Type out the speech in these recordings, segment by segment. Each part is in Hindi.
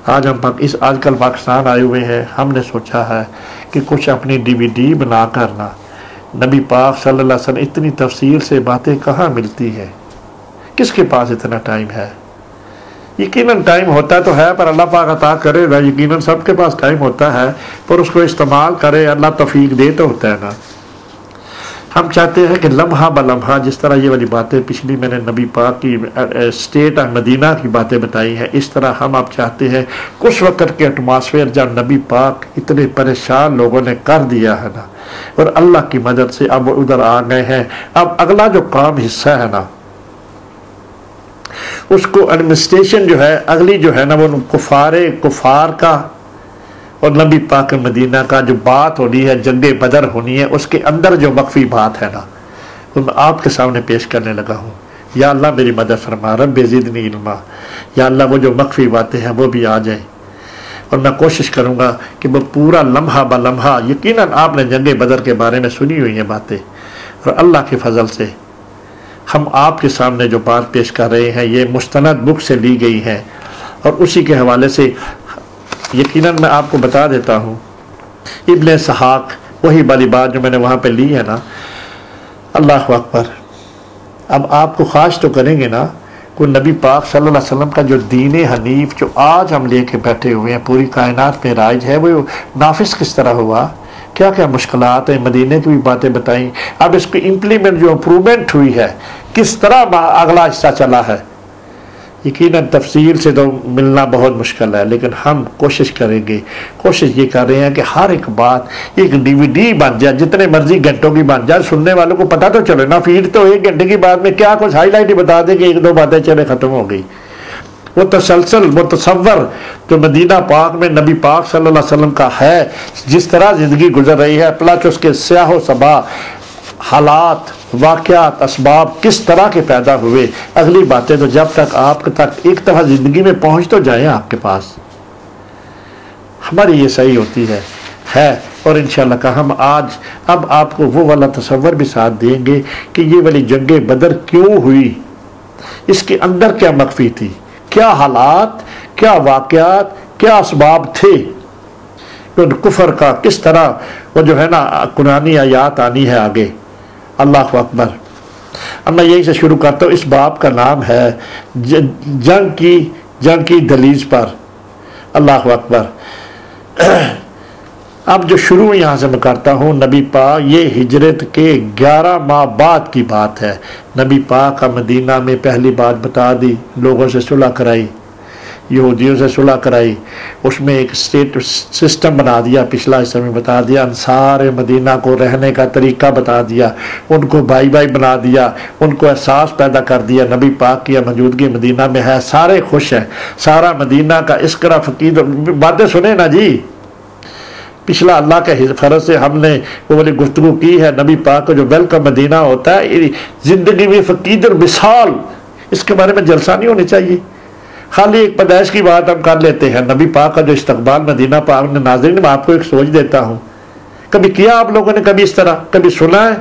आज हम आजकल पाकिस्तान आए हुए हैं, हमने सोचा है कि कुछ अपनी DVD बना कर ना नबी पाक सल्लल्लाहु अलैहि वसल्लम इतनी तफसील से बातें कहाँ मिलती है, किसके पास इतना टाइम है। यकीनन टाइम होता तो है, पर अल्लाह पाक अता करेगा, यकीनन सबके पास टाइम होता है, पर उसको इस्तेमाल करे, अल्लाह तौफीक दे तो होता है ना। हम चाहते हैं कि लम्हा ब लम्हा, जिस तरह ये वाली बातें पिछली मैंने नबी पाक की स्टेट ऑफ मदीना की बातें बताई हैं, इस तरह हम आप चाहते हैं कुछ वक़्त के एटमॉस्फेयर जब नबी पाक इतने परेशान लोगों ने कर दिया है ना, और अल्लाह की मदद से अब उधर आ गए हैं। अब अगला जो काम हिस्सा है ना, उसको एडमिनिस्ट्रेशन जो है, अगली जो है ना, वो कुफार का और नबी पाक मदीना का जो बात होनी है, जंगे बदर होनी है, उसके अंदर जो मख्फी बात है ना, वो मैं आपके सामने पेश करने लगा हूँ। या अल्लाह मेरी मदद फरमा, रब्बे ज़िदनी इल्मा। या अल्लाह वो जो मख्फी बातें हैं वो भी आ जाए, और मैं कोशिश करूँगा कि वो पूरा लम्हा ब लम्हा, यकीनन आपने जंगे बदर के बारे में सुनी हुई हैं बातें, और अल्लाह के फजल से हम आपके सामने जो बात पेश कर रहे हैं ये मुस्तनद बुक से ली गई है, और उसी के हवाले से यकीनन मैं आपको बता देता हूँ, इब्न इसहाक, वही वाली बात जो मैंने वहाँ पे ली है ना। अल्लाह अकबर। अब आपको ख्वाहिश तो करेंगे ना, कोई नबी पाक सल्लल्लाहु अलैहि वसल्लम का जो दीन हनीफ जो आज हम लेके बैठे हुए हैं, पूरी कायनात में राइज है, वो नाफिस किस तरह हुआ, क्या क्या मुश्किलात हैं, मदीने की भी बातें बताई। अब इसकी इम्प्लीमेंट जो इम्प्रूवमेंट हुई है, किस तरह अगला हिस्सा चला है, यकीनन तफसील से तो मिलना बहुत मुश्किल है, लेकिन हम कोशिश करेंगे। कोशिश ये कर रहे हैं कि हर एक बात एक DVD बन जाए, जितने मर्जी घंटों की बन जाए, सुनने वालों को पता तो चले ना। फीड तो 1 घंटे की बात में क्या कुछ हाईलाइट ही बता दे कि 1-2 बातें चले ख़त्म हो गई। वो तसलसल, वो तसव्वुर जो मदीना पाक में नबी पाक सल्लल्लाहु अलैहि वसल्लम का है, जिस तरह ज़िंदगी गुजर रही है, प्लस उसके स्याह सबा हालात, वाक़यात, असबाब किस तरह के पैदा हुए, अगली बातें तो जब तक आप तक एक दफ़ा ज़िंदगी में पहुँच तो जाए आपके पास, हमारी ये सही होती है। और इंशाअल्लाह का हम आज अब आपको वो वाला तसव्वुर भी साथ देंगे कि ये वाली जंगे बदर क्यों हुई, इसके अंदर क्या मख्फी थी, क्या हालात, क्या वाक़यात, क्या असबाब थे, तो कुफर का किस तरह वो जो है ना कुरानी आयात आनी है आगे। अल्लाह अकबर। अब मैं यही से शुरू करता हूँ। इस बाब का नाम है जंग की दलीज पर। अल्लाह अकबर। अब जो शुरू यहाँ से मैं करता हूँ, नबी पाक, ये हिजरत के 11 माह बाद की बात है। नबी पाक का मदीना में पहली बात बता दी, लोगों से सुलह कराई, यहूदियों से सुलह कराई, उसमें एक स्टेट सिस्टम बना दिया, पिछला हिस्सा में बता दिया, अंसार मदीना को रहने का तरीका बता दिया, उनको भाई भाई बना दिया, उनको एहसास पैदा कर दिया नबी पाक की मौजूदगी मदीना में है, सारे खुश हैं, सारा मदीना का इस्करा फ़कीर। बातें सुने ना जी, पिछला अल्लाह के फर्ज से हमने वो वाली गुफ्तगू की है। नबी पाक का जो वेलकम मदीना होता है, ज़िंदगी में फ़कीर मिसाल, इसके बारे में जलसा नहीं होनी चाहिए। खाली एक पैदाइश की बात हम कर लेते हैं। नबी पाक का जो इस्तकबाल मदीना पाक ने, नाज़रीन मैं आपको एक सोच देता हूँ, कभी किया आप लोगों ने कभी इस तरह, कभी सुना है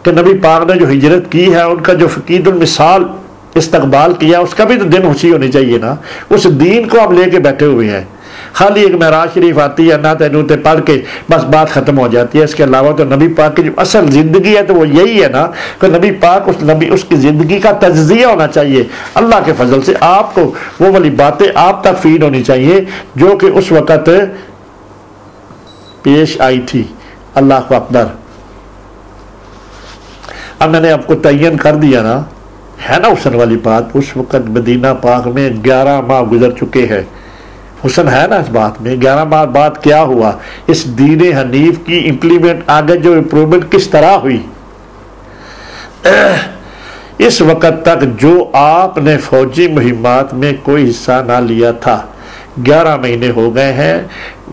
कि नबी पाक ने जो हिजरत की है, उनका जो फ़कीरुल मिसाल इस्तकबाल किया, उसका भी तो दिन खुशी होनी चाहिए ना। उस दीन को हम लेके बैठे हुए हैं, खाली एक महराज शरीफ आती है, नाते नूते पढ़ के बस बात ख़त्म हो जाती है। इसके अलावा तो नबी पाक की जो असल ज़िंदगी है तो वो यही है ना कि नबी पाक उसकी ज़िंदगी का तज्ज़िया होना चाहिए। अल्लाह के फजल से आपको वो वाली बातें आप तक फीड होनी चाहिए जो कि उस वक़्त पेश आई थी। अल्लाह अकबर। अब मैंने आपको तयन कर दिया ना, है ना हुस्न वाली बात। उस वक़्त मदीना पाक में 11 माह गुजर चुके हैं, हुस्न है ना इस बात में। 11 माह बाद क्या हुआ, इस दीन हनीफ की इम्प्लीमेंट आगे जो इम्प्रूवमेंट किस तरह हुई। इस वक़्त तक जो आपने फौजी मुहिमात में कोई हिस्सा ना लिया था, 11 महीने हो गए हैं।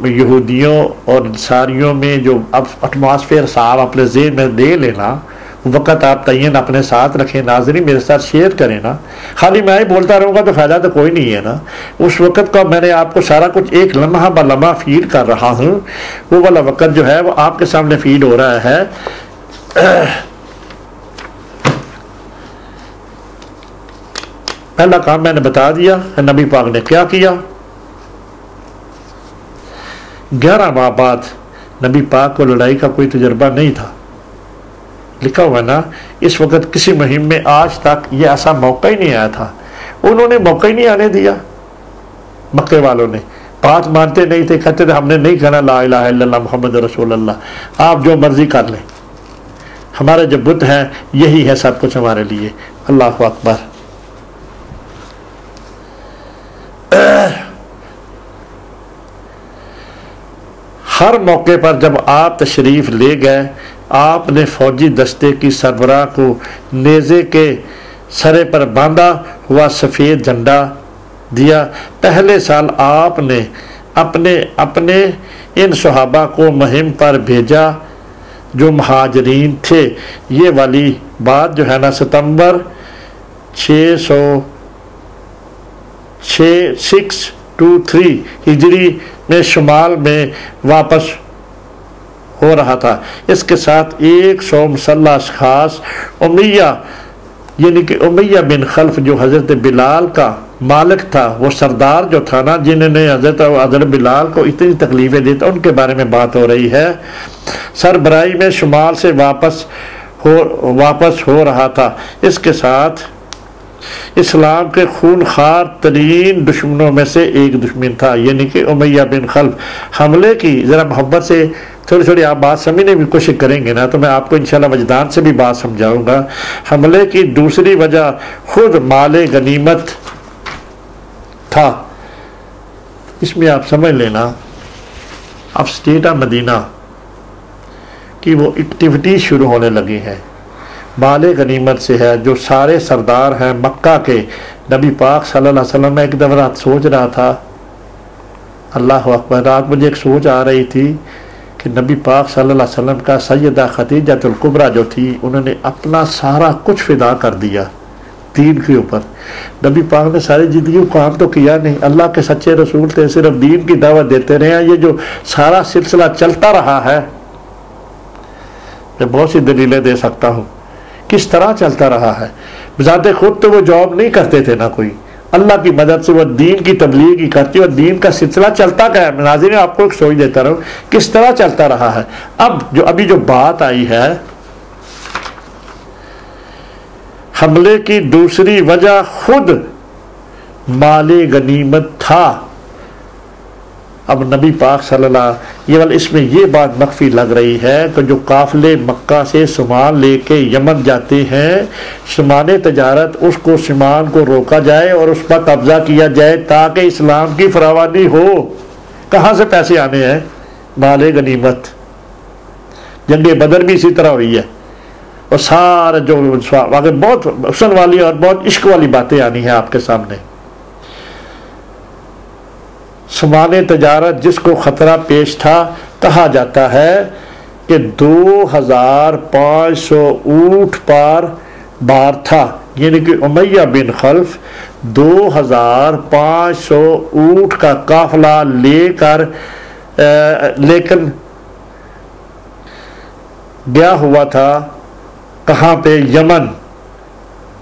यहूदियों और अंसारियों में जो अब एटमॉस्फेयर साहब अपने जेहन में दे लेना, वक़्त आप तयन अपने साथ रखें, नाज़रीन मेरे साथ शेयर करें ना। खाली मैं ही बोलता रहूँगा तो फ़ायदा तो कोई नहीं है ना। उस वक़्त का मैंने आपको सारा कुछ एक लम्हा ब लम्हा फीड कर रहा हूँ। वो वाला वक़्त जो है वो आपके सामने फीड हो रहा है। पहला काम मैंने बता दिया, नबी पाक ने क्या किया। 11 माह बाद नबी पाक को लड़ाई का कोई तजर्बा नहीं था। लिखा हुआ ना, इस वक्त किसी मुहिम में आज तक ये ऐसा मौका ही नहीं आया था। उन्होंने मौका ही नहीं आने दिया। मक्के वालों ने बात मानते नहीं थे, कहते थे हमने नहीं कहना ला इलाहा इल्लल्लाह मुहम्मद रसूलुल्लाह, आप जो मर्जी कर लें, हमारे जो बुत है यही है सब कुछ हमारे लिए। अल्लाह अकबर। हर मौके पर जब आप तशरीफ़ ले गए, आपने फौजी दस्ते की सरबराह को नेज़े के सरे पर बांधा हुआ सफ़ेद झंडा दिया। पहले साल आपने अपने अपने इन सहाबा को मुहिम पर भेजा जो महाजरीन थे। ये वाली बात जो है ना, सितंबर 623 हिजरी में शुमाल में वापस हो रहा था। इसके साथ 100 मुसल्लह अशखास उमैया यानी कि उमैया बिन खल्फ जो हज़रत बिलाल का मालिक था, वो सरदार जो था ना, जिन्होंने हज़रत बिलाल को इतनी तकलीफ़ें दी, तो उनके बारे में बात हो रही है। सरबराही में शुमाल से वापस हो रहा था। इसके साथ इस्लाम के खूनखार तरीन दुश्मनों में से एक दुश्मन था, यानी कि उमैया बिन खल्फ। हमले की ज़रा मोहब्बत से थोड़ी थोड़ी आप बात समझने की कोशिश करेंगे ना, तो मैं आपको इंशाल्लाह वजदान से भी बात समझाऊंगा। हमले की दूसरी वजह खुद माले गनीमत था। इसमें आप समझ लेना, अब स्टेट ऑफ मदीना की वो एक्टिविटी शुरू होने लगी है, माले गनीमत से है। जो सारे सरदार हैं मक्का के, नबी पाक सल्लल्लाहु अलैहि वसल्लम, में एक दफ़ा रात सोच रहा था, अल्लाह अकबर, रात मुझे एक सोच आ रही थी कि नबी पाक सल्लल्लाहु अलैहि वसल्लम का सैयदा खदीजतुल कुबरा जो थी, उन्होंने अपना सारा कुछ फिदा कर दिया दीन के ऊपर। नबी पाक ने सारी ज़िंदगी काम तो किया नहीं, अल्लाह के सच्चे रसूल थे, सिर्फ दीन की दावत देते रहे हैं। ये जो सारा सिलसिला चलता रहा है, मैं बहुत सी दलीलें दे सकता हूँ किस तरह चलता रहा है। बिजाते खुद तो वो जॉब नहीं करते थे ना कोई, अल्लाह की मदद से वो दीन की तबलीग ही करती, और दीन का सिलसिला चलता गया। नाज़रीन, आपको एक सोच देता रहूं किस तरह चलता रहा है। अब जो अभी जो बात आई है, हमले की दूसरी वजह खुद माले गनीमत था। अब नबी पाक सल्लल्लाहु ये वाला इसमें ये बात मख्फी लग रही है कि जो काफिले मक्का से सामान लेके यमन जाते हैं, सामान तजारत, उसको सामान को रोका जाए और उस पर कब्जा किया जाए ताकि इस्लाम की फरावानी हो। कहाँ से पैसे आने हैं? माले गनीमत। जंगे बदर भी इसी तरह हुई है, और सारे जो आगे बहुत हुस्न वाली और बहुत इश्क वाली बातें आनी है आपके सामने। सामान तजारत जिसको ख़तरा पेश था, कहा जाता है कि 2500 ऊँट पर बार था, यानी कि उमैया बिन खल्फ 2500 ऊँट का काफिला लेकर गया हुआ था। कहाँ पे? यमन।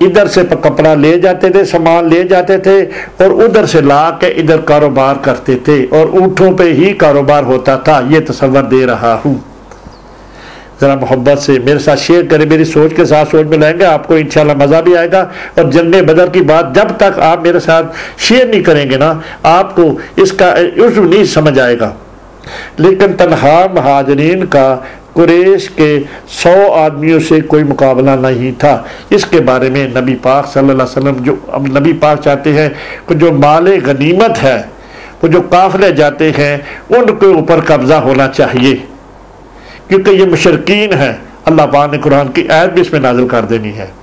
इधर से कपड़ा ले जाते थे, सामान ले जाते थे, और उधर से ला के इधर कारोबार करते थे, और ऊँटों पे ही कारोबार होता था। ये तसव्वुर दे रहा हूँ, ज़रा मोहब्बत से मेरे साथ शेयर करें, मेरी सोच के साथ सोच में लाएंगे, आपको इंशाल्लाह मज़ा भी आएगा। और जंगे बदर की बात जब तक आप मेरे साथ शेयर नहीं करेंगे ना, आपको इसका उज़्व नहीं समझ आएगा। लेकिन तन्हा महाजरीन का कुरैश के 100 आदमियों से कोई मुकाबला नहीं था। इसके बारे में नबी पाक सल्लल्लाहु अलैहि वसल्लम, जो अब नबी पाक चाहते हैं कि जो माले गनीमत है, वो जो काफिले जाते हैं, उनके ऊपर कब्जा होना चाहिए, क्योंकि ये मुशरिकीन है। अल्लाह पाक ने कुरान की आयत भी इसमें नाजिल कर देनी है।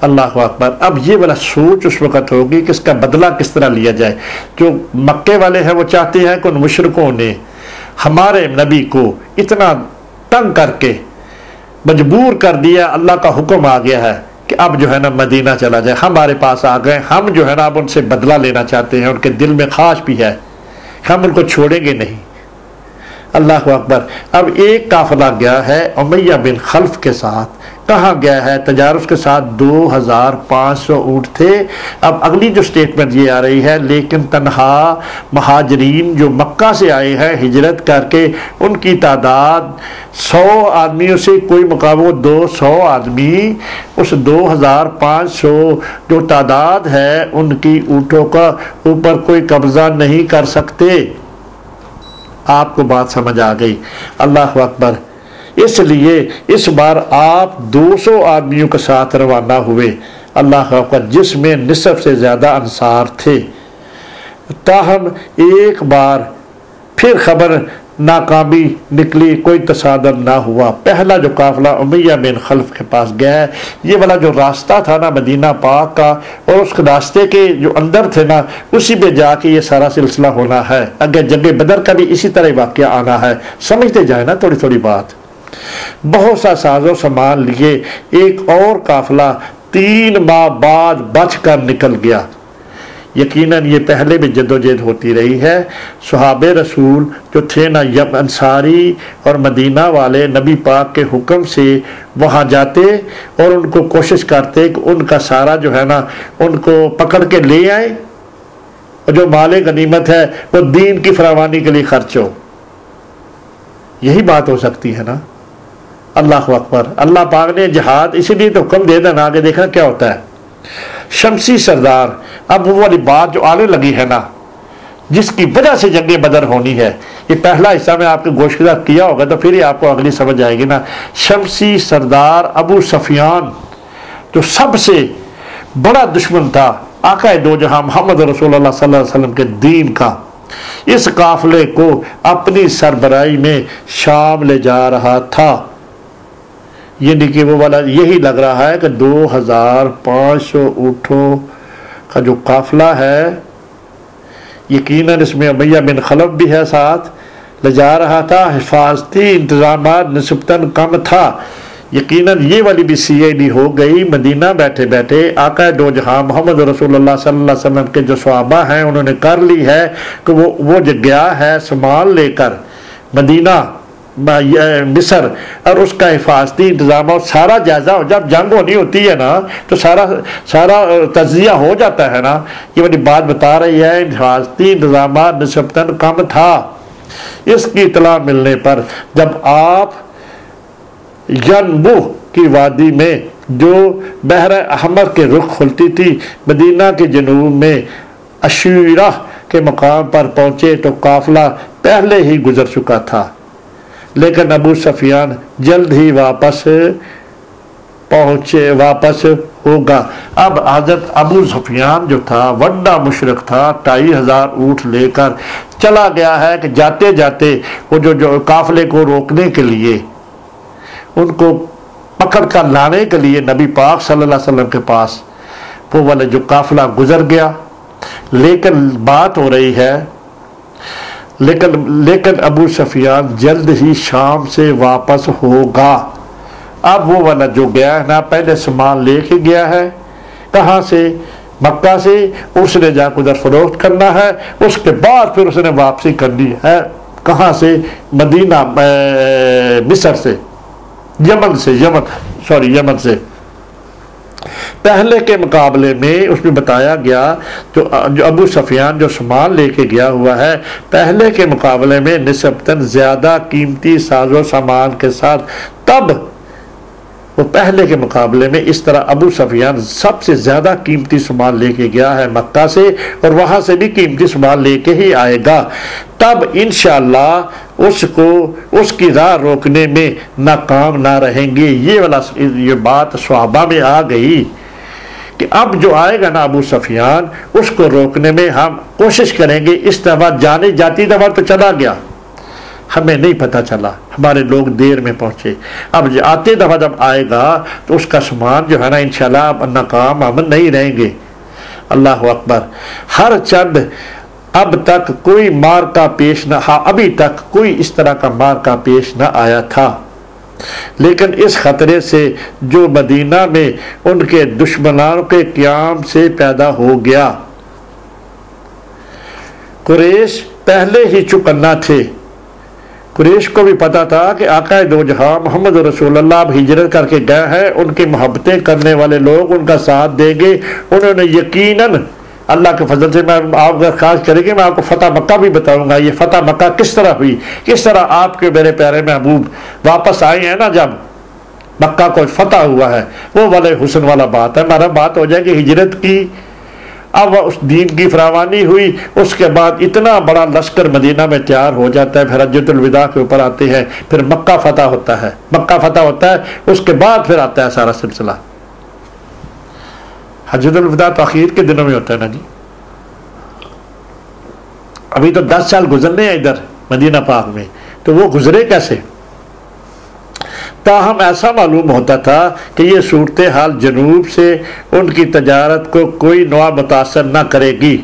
अल्लाह अकबर। अब ये वाला सोच उस वक़्त होगी कि इसका बदला किस तरह लिया जाए। जो मक्के वाले हैं वो चाहते हैं कि उन मुशरिकों ने हमारे नबी को इतना तंग करके मजबूर कर दिया, अल्लाह का हुक्म आ गया है कि अब जो है ना मदीना चला जाए, हमारे पास आ गए, हम जो है ना अब उनसे बदला लेना चाहते हैं, उनके दिल में ख्वाहिश भी है, हम उनको छोड़ेंगे नहीं। अल्लाह अकबर। अब एक काफिला गया है उमैया बिन खल्फ के साथ, कहाँ गया है? तजारुस के साथ 2500 ऊँट थे। अब अगली जो स्टेटमेंट ये आ रही है, लेकिन तनहा महाजरीन जो मक्का से आए हैं हिजरत करके, उनकी तादाद 100 आदमियों से कोई मुकाबला 200 आदमी, उस 2500 जो तादाद है उनकी ऊँटों का ऊपर कोई कब्जा नहीं कर सकते। आपको बात समझ आ गई? अल्लाह अकबर। इसलिए इस बार आप 200 आदमियों के साथ रवाना हुए, अल्लाह अकबर, जिसमें निसफ से ज़्यादा अंसार थे। ताहम एक बार फिर खबर नाकामी निकली, कोई तसादम ना हुआ। पहला जो काफिला उमैया बिन खल्फ के पास गया है, ये वाला जो रास्ता था ना मदीना पाक का, और उस रास्ते के जो अंदर थे ना, उसी पे जाके ये सारा सिलसिला होना है। अगर जंग बदर का भी इसी तरह वाक़या आना है, समझते जाए ना थोड़ी थोड़ी बात। बहुत सा साजो सामान लिए एक और काफिला 3 माह बाद बच कर निकल गया। यकीनन ये पहले भी जद्दोजहद होती रही है। सहाबे रसूल जो थे ना अंसारी और मदीना वाले, नबी पाक के हुक्म से वहाँ जाते और उनको कोशिश करते कि उनका सारा जो है ना उनको पकड़ के ले आए, और जो माले गनीमत है वो दीन की फरावानी के लिए खर्च हो। यही बात हो सकती है ना। अल्लाह अकबर। अल्लाह पाक ने जिहाद इसीलिए तो हुक्म दे देना, आगे देखना क्या होता है। शमसी सरदार, अब वो वाली बात जो आने लगी है ना, जिसकी वजह से जंग बदर होनी है, ये पहला हिस्सा में आपके गोश्तगुजार किया होगा तो फिर ही आपको अगली समझ आएगी ना। शमसी सरदार अबू सफियान जो सबसे बड़ा दुश्मन था आका दो जहां मोहम्मद रसूलुल्लाह सल्लल्लाहु अलैहि वसल्लम के दीन का, इस काफिले को अपनी सरबराही में शाम ले जा रहा था। ये देखिए वो वाला यही लग रहा है कि 2500 ऊँटों का जो काफिला है, यकीनन इसमें उमैया बिन खल्फ भी है, साथ ले जा रहा था। हिफाजती इंतजाम निस्बतन कम था। यकीनन ये वाली भी CID हो गई। मदीना बैठे बैठे आका दो जहां मोहम्मद रसूलुल्लाह सल्लल्लाहु अलैहि वसल्लम के जो सहाबा हैं उन्होंने कर ली है कि वो जो गया है सामान लेकर मदीना मिस्र, और उसका हिफाजती इंतजाम और सारा जायजा हो। जब जंग होनी होती है ना तो सारा तजिया हो जाता है ना। ये वाली बात बता रही है हिफाजती इंतजाम निस्बतन कम था। इसकी इतला मिलने पर जब आप यनबुह की वादी में जो बहर अहमर के रुख खुलती थी, मदीना के जनूब में अशीरा के मकाम पर पहुँचे तो काफिला पहले ही गुजर चुका था, लेकिन अबू सफियान जल्द ही वापस होगा। अब हजरत अबू सफियान जो था वड्डा मुशरिक था, 2500 ऊँट लेकर चला गया है कि जाते जाते वो जो काफिले को रोकने के लिए, उनको पकड़ कर लाने के लिए नबी पाक सल्लल्लाहु अलैहि वसल्लम के पास वो वाला जो काफिला गुजर गया। लेकिन बात हो रही है, लेकिन अबू सफियान जल्द ही शाम से वापस होगा। अब वो वाला जो गया है ना, पहले सामान लेके गया है, कहाँ से? मक्का से। उसने जाकर उधर फरोख्त करना है, उसके बाद फिर उसने वापसी करनी है। कहाँ से? मदीना मिस्र से, यमन से। पहले के मुकाबले में उसमें बताया गया जो अबू सफियान जो सामान लेके गया हुआ है, पहले के मुकाबले में निस्बतन ज़्यादा कीमती साजो सामान के साथ, तब वो पहले के मुकाबले में इस तरह अबू सफियान सबसे ज़्यादा कीमती सामान लेके गया है मक्का से, और वहाँ से भी कीमती सामान लेके ही आएगा। तब इंशाअल्लाह उसको उसकी राह रोकने में नाकाम ना रहेंगे। ये बात सहाबा में आ गई कि अब जो आएगा ना अबू सफियान, उसको रोकने में हम कोशिश करेंगे। इस दफ़ा जाती दफ़ा तो चला गया, हमें नहीं पता चला, हमारे लोग देर में पहुँचे। अब आते दफ़ा जब आएगा तो उसका सामान जो है ना इंशाअल्लाह नाकाम हम नहीं रहेंगे। अल्लाह अकबर। हर चंद अब तक कोई मार्का पेश न, हाँ अभी तक कोई इस तरह का मार्का पेश न आया था, लेकिन इस खतरे से जो मदीना में उनके दुश्मनों के क़याम से पैदा हो गया। कुरैश पहले ही चौकन्ना थे। कुरैश को भी पता था कि आका दो जहां मोहम्मद रसूलुल्लाह अब हिजरत करके गए हैं, उनकी मोहब्बतें करने वाले लोग उनका साथ देंगे। उन्होंने यकीनन अल्लाह के फजल से, मैं आप अगर खास करेंगे मैं आपको फतह मक्का भी बताऊंगा। ये फतह मक्का किस तरह हुई, किस तरह आपके मेरे प्यारे महबूब वापस आए हैं ना, जब मक्का को फतह हुआ है, वो वाले हुस्न वाला बात है। हमारा बात हो जाएगी हिजरत की, अब उस दीन की फरावानी हुई, उसके बाद इतना बड़ा लश्कर मदीना में तैयार हो जाता है, फिर हज्जतुल विदा के ऊपर आते हैं, फिर मक्का फतह होता है, मक्का फतह होता है, उसके बाद फिर आता है सारा सिलसिला। हज्जतुल विदा तो आखिर के दिनों में होता है ना जी, अभी तो 10 साल गुजरने हैं इधर मदीना पाक में, तो वो गुजरे कैसे। ताहम ऐसा मालूम होता था कि ये सूरत हाल जनूब से उनकी तजारत को कोई नवा मुतासर न करेगी।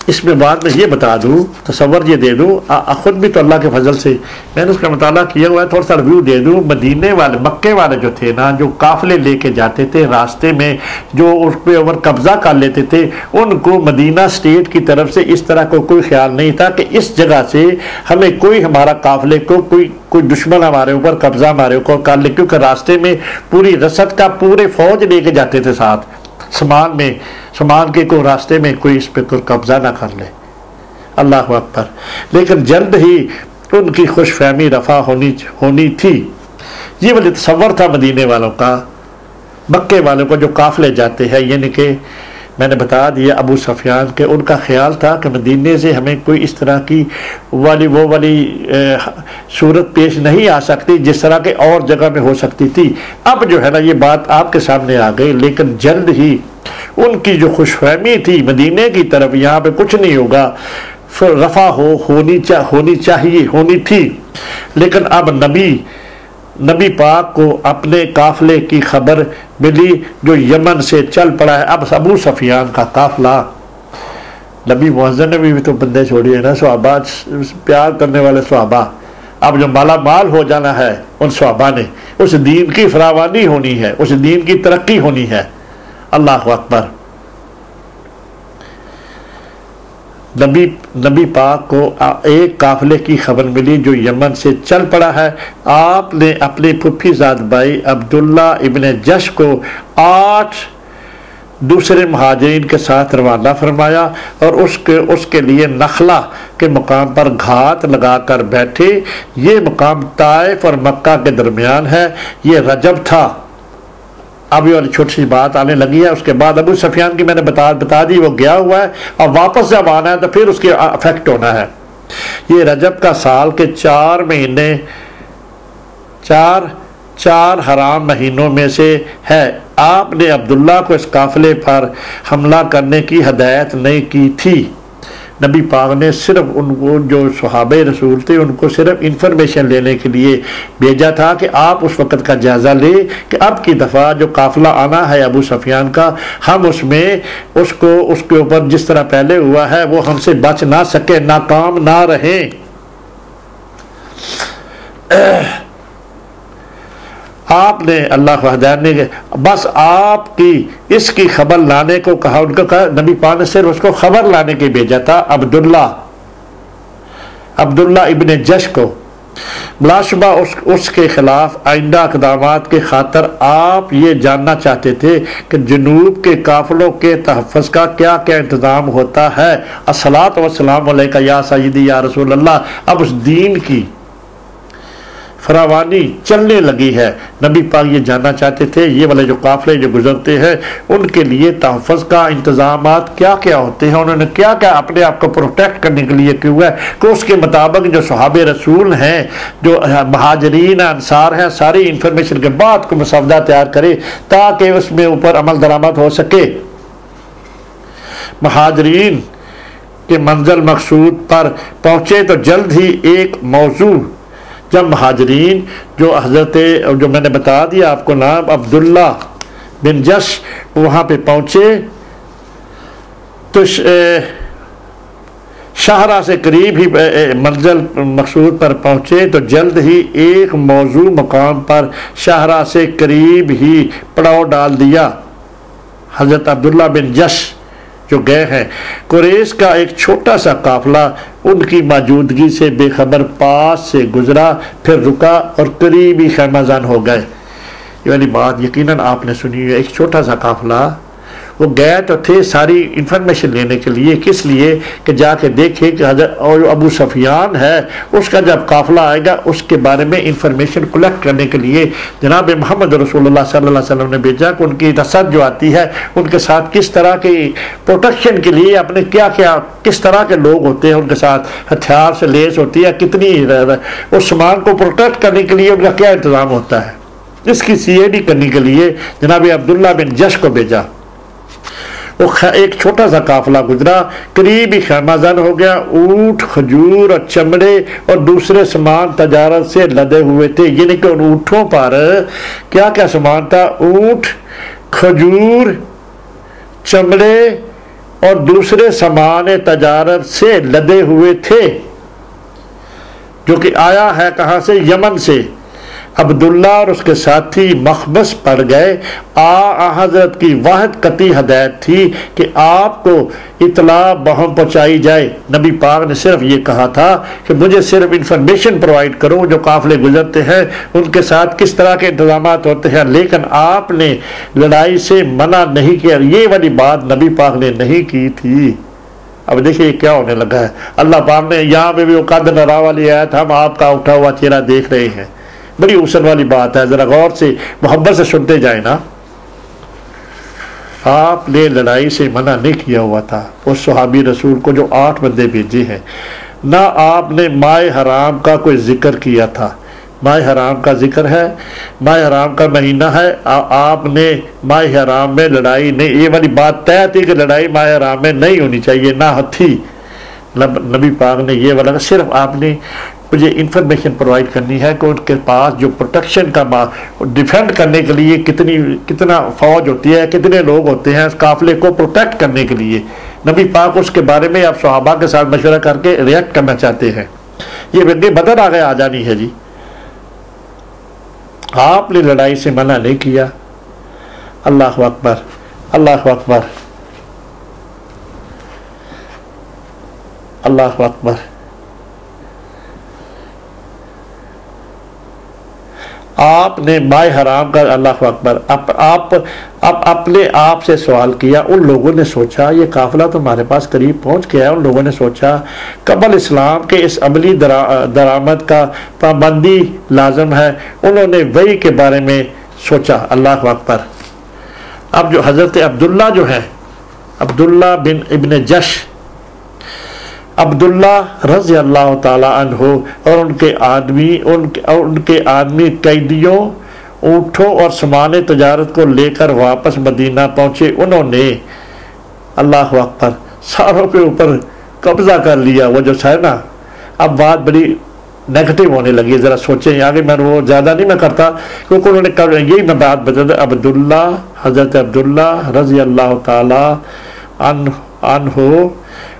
इसमें बाद में ये बता दूँ, तसव्वुर ये दे दूँ, ख़ुद भी तो अल्लाह के फजल से मैंने उसका मुताला किया हुआ है, थोड़ा सा रिव्यू दे दूँ। मदीने वाले मक्के वाले जो थे ना, जो काफ़िले लेके जाते थे रास्ते में, जो उस पर ऊपर कब्ज़ा कर लेते थे, उनको मदीना स्टेट की तरफ से इस तरह को कोई ख्याल नहीं था कि इस जगह से हमें कोई हमारा काफ़िले को कोई दुश्मन हमारे ऊपर कब्ज़ा हमारे ऊपर कर ले, क्योंकि रास्ते में पूरी रसद का पूरे फौज लेके जाते थे साथ, सामान के को रास्ते में कोई इस पर कोई कब्जा ना कर ले। अल्लाह अकबर। लेकिन जल्द ही उनकी खुशफहमी रफा होनी थी। ये वाले तसव्वुर था मदीने वालों का, मक्के वालों को जो काफिले जाते हैं, यानी कि मैंने बता दिया अबू सफियान के, उनका ख्याल था कि मदीने से हमें कोई इस तरह की वो वाली सूरत पेश नहीं आ सकती जिस तरह के और जगह में हो सकती थी। अब जो है ना ये बात आपके सामने आ गई, लेकिन जल्द ही उनकी जो खुशफहमी थी मदीने की तरफ, यहाँ पे कुछ नहीं होगा, फिर रफा होनी थी। लेकिन अब नबी पाक को अपने काफिले की खबर मिली जो यमन से चल पड़ा है। अब अबू सफियान का काफिला, नबी मुअज़्ज़म ने भी तो बंदे छोड़े हैं ना, सहाबा प्यार करने वाले सहाबा, अब जो माला माल हो जाना है उन सहाबा ने, उस दीन की फरावानी होनी है, उस दीन की तरक्की होनी है। अल्लाह अकबर। नबी पाक को एक काफिले की खबर मिली जो यमन से चल पड़ा है। आपने अपने फुफीजाद भाई अब्दुल्ला इब्ने जश को 8 दूसरे महाजिरीन के साथ रवाना फरमाया और उसके लिए नखला के मुकाम पर घात लगाकर बैठे। ये मुकाम ताइफ और मक्का के दरमियान है। ये रजब था। अब ये वाली छोटी सी बात आने लगी है। उसके बाद अबू सफियान की मैंने बता दी, वो गया हुआ है और वापस जब आना है तो फिर उसके अफेक्ट होना है। ये रजब का साल के 4 महीने, 4 हराम महीनों में से है। आपने अब्दुल्ला को इस काफिले पर हमला करने की हदायत नहीं की थी। नबी पाक ने सिर्फ उनको, जो सहाबे रसूल थे, उनको सिर्फ इंफॉर्मेशन लेने के लिए भेजा था कि आप उस वक़्त का जायज़ा ले कि अब की दफ़ा जो काफ़िला आना है अबू सफियान का, हम उसमें उसके ऊपर जिस तरह पहले हुआ है वो हमसे बच ना सके, नाकाम ना रहे। आपने अल्लाह वहदा ने बस आपकी इसकी खबर लाने को कहा। उनको कहा, नबी पाक ने सिर्फ उसको खबर लाने के भेजा था, अब्दुल्ला इब्ने जश को। बिलाशुबा उसके खिलाफ आइंदा इक़दामात के खातर आप ये जानना चाहते थे कि जनूब के काफिलों के तहफ़्फ़ुज़ का क्या क्या इंतज़ाम होता है। अस्सलातु वस्सलामु अलैका या सय्यदी या रसूल अल्लाह। अब उस दीन की फरावानी चलने लगी है। नबी पाक ये जानना चाहते थे ये वाले जो काफिले जो गुजरते हैं उनके लिए तहफ़्फ़ुज़ का इंतज़ामात क्या क्या होते हैं, उन्होंने क्या क्या अपने आप को प्रोटेक्ट करने के लिए किया है कि उसके मुताबिक जो सहाबे रसूल हैं, जो महाजरीन अंसार हैं, सारी इंफॉर्मेशन के बाद को मसवदा तैयार करे ताकि उसमें ऊपर अमल दरामद हो सके। महाजरीन के मंजिल मकसूद पर पहुँचे तो जल्द ही एक मौजू, जब महाजरीन जो हज़रत, जो मैंने बता दिया आपको नाम अब्दुल्ला बिन जश, वहाँ पे पहुँचे तो शाहरा से करीब ही मंजिल मकसूद पर पहुँचे तो जल्द ही एक मौजू मकाम पर शाहरा से करीब ही पड़ाव डाल दिया। हज़रत अब्दुल्ला बिन जश जो गए हैं। कुरैश का एक छोटा सा काफिला उनकी मौजूदगी से बेखबर पास से गुजरा, फिर रुका और करीबी खैमाजान हो गए। ये वाली बात यकीनन आपने सुनी है। एक छोटा सा काफिला, वो गए तो थे सारी इंफॉर्मेशन लेने के लिए, किस लिए कि जाके देखे कि हज़रत और अबू सफियान है उसका जब काफिला आएगा उसके बारे में इंफॉर्मेशन कलेक्ट करने के लिए जनाब मोहम्मद रसूलुल्लाह सल्लल्लाहु अलैहि वसल्लम ने भेजा कि उनकी रसद जो आती है उनके साथ किस तरह की प्रोटेक्शन के लिए अपने क्या क्या किस तरह के लोग होते हैं, उनके साथ हथियार से लेस होती है, कितनी उस सामान को प्रोटेक्ट करने के लिए उनका क्या इंतज़ाम होता है। इसकी CID करने के लिए जनाब अब्दुल्ला बिन जश को भेजा। वो एक छोटा सा काफिला गुजरा, करीबी खैमाजान हो गया। ऊँट, खजूर और चमड़े और दूसरे सामान तजारत से लदे हुए थे। यानी कि उन ऊँटों पर क्या क्या सामान था? ऊँट, खजूर, चमड़े और दूसरे सामान तजारत से लदे हुए थे, जो कि आया है कहाँ से? यमन से। अब्दुल्ला और उसके साथी मखबस पड़ गए। हज़रत की वाहिद कती हदायत थी कि आपको इतला बहम पहुँचाई जाए। नबी पाक ने सिर्फ ये कहा था कि मुझे सिर्फ इंफॉर्मेशन प्रोवाइड करो, जो काफिले गुजरते हैं उनके साथ किस तरह के इंतजाम होते हैं, लेकिन आपने लड़ाई से मना नहीं किया। ये वाली बात नबी पाक ने नहीं की थी। अब देखिए क्या होने लगा है। अल्लाह पाक ने यहाँ पे भी वो कद नरा वाली आयत, हम आपका उठा हुआ चेहरा देख रहे हैं। बड़ी उसन वाली बात है, जरा गौर से मोहब्बत से सुनते जाए ना। आपने लड़ाई से मना नहीं किया हुआ था उस सहाबी रसूल को जो 8 बंदे भेजे हैं। ना आपने माए हराम का कोई जिक्र किया था। माए हराम का जिक्र है, माए हराम का महीना है। आपने माए हराम में लड़ाई नहीं, ये वाली बात तय थी कि लड़ाई माए हराम में नहीं होनी चाहिए, ना थी। नबी पाक ने ये वाला सिर्फ आपने मुझे इंफॉर्मेशन प्रोवाइड करनी है कि उनके पास जो प्रोटेक्शन का डिफेंड करने के लिए कितना फौज होती है, कितने लोग होते हैं इस काफिले को प्रोटेक्ट करने के लिए। नबी पाक उसके बारे में आप सहाबा के साथ मशवरा करके रिएक्ट करना चाहते हैं। ये बंदे बदर आ गए आ जानी है जी। आपने लड़ाई से मना नहीं किया। अल्लाह अकबर, अल्लाह अकबर, अल्लाह अकबर। आपने माए हराम का, अल्लाह अकबर, आप अपने आप से सवाल किया। उन लोगों ने सोचा ये काफिला तो हमारे पास करीब पहुंच गया है। उन लोगों ने सोचा कबल इस्लाम के इस अमली दरामद का पाबंदी लाजम है। उन्होंने वही के बारे में सोचा। अल्लाह अकबर। अब जो हज़रत अब्दुल्ला जो है, अब्दुल्ला बिन इब्न जश, अब्दुल्ला रज़ी अल्लाह ताला अन्हु और उनके आदमी कैदियों, ऊँटों और सामान तजारत को लेकर वापस मदीना पहुँचे। उन्होंने अल्लाह अकबर सारों के ऊपर कब्जा कर लिया। वो जो है ना, अब बात बड़ी नेगेटिव होने लगी। ज़रा सोचें आगे, मैं वो ज़्यादा नहीं मैं करता क्योंकि उन्होंने कब यही मैं बात बता। अब्दुल्ला, हज़रत अब्दुल्ला रज़ी अल्लाह ताला अन्हु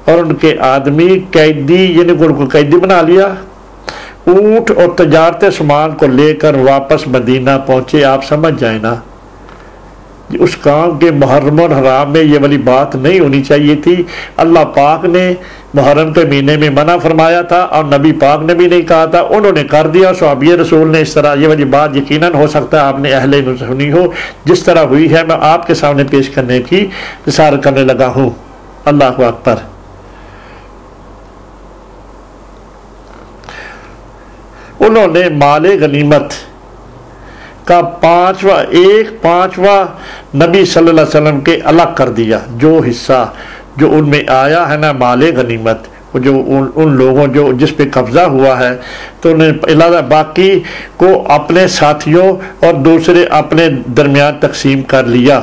और उनके आदमी कैदी, यानी उनको कैदी बना लिया, ऊँट और तजारत सामान को लेकर वापस मदीना पहुँचे। आप समझ जाए ना, उस काम के मुहर्रम और हराम में ये वाली बात नहीं होनी चाहिए थी। अल्लाह पाक ने मुहर्रम के महीने में मना फरमाया था और नबी पाक ने भी नहीं कहा था, उन्होंने कर दिया। सहाबी रसूल ने इस तरह, ये वाली बात यकीनन हो सकता है आपने अहले में सुनी हो। जिस तरह हुई है मैं आपके सामने पेश करने की इशारा करने लगा हूँ। अल्लाह अकबर। उन्होंने माले गनीमत का एक पांचवा नबी सल्लल्लाहु अलैहि वसल्लम के अलग कर दिया। जो हिस्सा जो उनमें आया है ना माले गनीमत, जो उन लोगों जो जिस पे कब्जा हुआ है, तो उन्हें बाकी को अपने साथियों और दूसरे अपने दरमियान तकसीम कर लिया।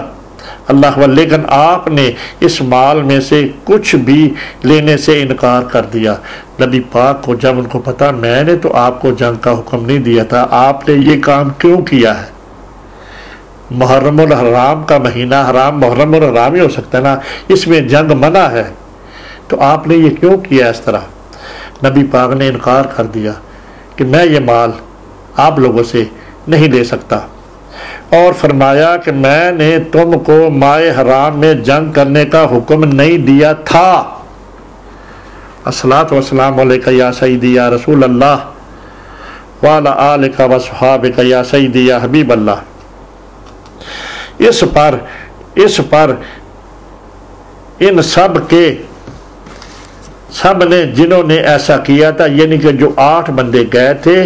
अल्लाह, लेकिन आपने इस माल में से कुछ भी लेने से इनकार कर दिया। नबी पाक को जब उनको पता मैंने तो आपको जंग का हुक्म नहीं दिया था, आपने ये काम क्यों किया है? मुहर्रम और हराम का महीना, हराम मुहर्रम और हराम ही हो सकता है ना, इसमें जंग मना है, तो आपने ये क्यों किया इस तरह? नबी पाक ने इनकार कर दिया कि मैं ये माल आप लोगों से नहीं ले सकता। और फरमाया कि मैंने तुमको माए हराम में जंग करने का हुक्म नहीं दिया था। अस्सलातु वस्सलामु अलैका या सय्यदी या रसूल अल्लाह व अला आलिका व सहाबिका या सय्यदी या हबीब अल्लाह। इस पर इन सब ने जिन्होंने ऐसा किया था, यानी कि जो 8 बंदे गए थे,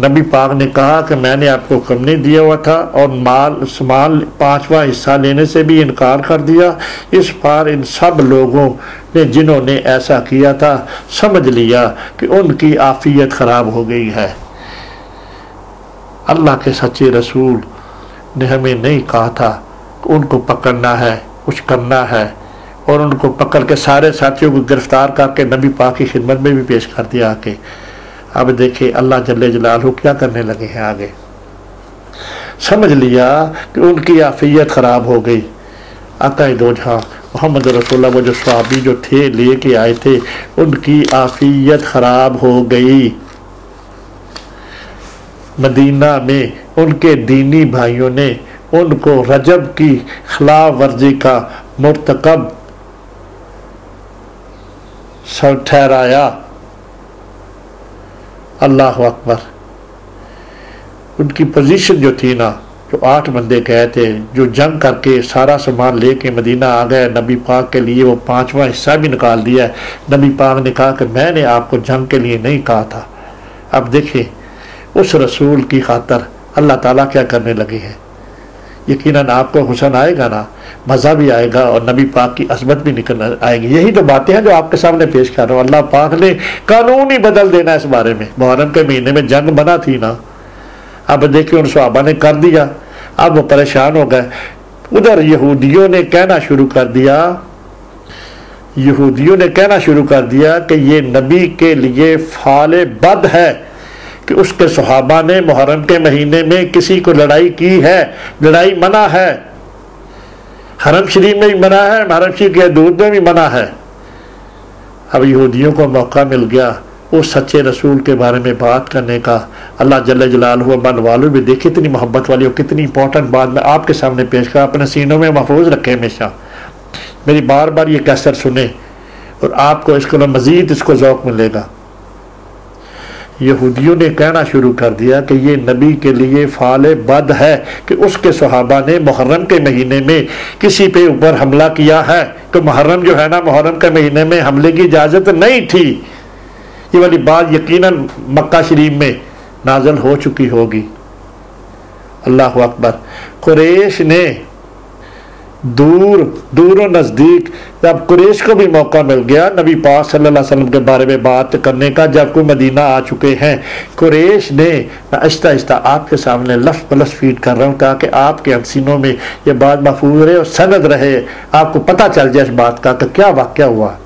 नबी पाक ने कहा कि मैंने आपको हुक्म नहीं दिया हुआ था, और माल 5वां हिस्सा लेने से भी इनकार कर दिया। इस पर इन सब लोगों ने जिन्होंने ऐसा किया था समझ लिया कि उनकी आफियत ख़राब हो गई है। अल्लाह के सच्चे रसूल ने हमें नहीं कहा था कि उनको पकड़ना है, कुछ करना है, और उनको पकड़ के सारे साथियों को गिरफ्तार करके नबी पाक की खिदमत में भी पेश कर दिया आके। अब देखिए अल्लाह जल्ले जलालहू क्या करने लगे हैं आगे। समझ लिया कि उनकी आफियत ख़राब हो गई। आका दो जहां मोहम्मद रसूलुल्लाह, वो जो सहाबी जो थे लेके आए थे, उनकी आफियत ख़राब हो गई। मदीना में उनके दीनी भाइयों ने उनको रजब की खिलाफ वर्जी का मुर्तकब ठहराया। अल्लाह अकबर। उनकी पोजीशन जो थी ना, जो 8 बंदे गए थे, जो जंग करके सारा सामान लेके मदीना आ गए, नबी पाक के लिए वो 5वां हिस्सा भी निकाल दिया। नबी पाक ने कहा कि मैंने आपको जंग के लिए नहीं कहा था। अब देखिए उस रसूल की खातर अल्लाह ताला क्या करने लगे हैं। यकीनन आपको हुसन आएगा ना, मज़ा भी आएगा, और नबी पाक की अज़मत भी निकल आएगी। यही तो बातें हैं जो आपके सामने पेश कर रहा हूँ। अल्लाह पाक ने कानून ही बदल देना इस बारे में। मुहर्रम के महीने में जंग बना थी ना, अब देखिए उन सहाबा ने कर दिया, अब वो परेशान हो गए। उधर यहूदियों ने कहना शुरू कर दिया कि ये नबी के लिए फाले बद है कि उसके सहाबा ने मुहर्रम के महीने में किसी को लड़ाई की है। लड़ाई मना है, हरम शरीफ में भी मना है, हरम शरीफ के दूर में भी मना है। अब यहूदियों को मौका मिल गया उस सच्चे रसूल के बारे में बात करने का। अल्लाह जल्ले जलालहू मन वालों भी देखिए इतनी मोहब्बत वाली और कितनी इंपॉर्टेंट बात मैं आपके सामने पेश कर, अपने सीनों में महफूज रखे हमेशा। मेरी बार बार ये कैसेट सुने और आपको इसको मज़ीद इसको ज़ौक़ मिलेगा। यहूदियों ने कहना शुरू कर दिया कि ये नबी के लिए फाले बद है कि उसके सहाबा ने मुहर्रम के महीने में किसी पे ऊपर हमला किया है। तो मुहर्रम जो है ना, मुहर्रम के महीने में हमले की इजाज़त नहीं थी। ये वाली बात यकीनन मक्का शरीफ में नाज़िल हो चुकी होगी। अल्लाह अकबर। कुरैश ने दूर और नज़दीक, जब कुरैश को भी मौका मिल गया नबी पाक सल्लल्लाहु अलैहि वसल्लम के बारे में बात करने का, जब कोई मदीना आ चुके हैं, कुरैश ने आहिस्ता आहिस्ता आपके सामने लफ्ज़ पलस फीड कर रहा हूँ ताकि आपके हसीनों में ये बात महफूज रहे और सनद रहे, आपको पता चल जाए इस बात का कि क्या वाक़या हुआ।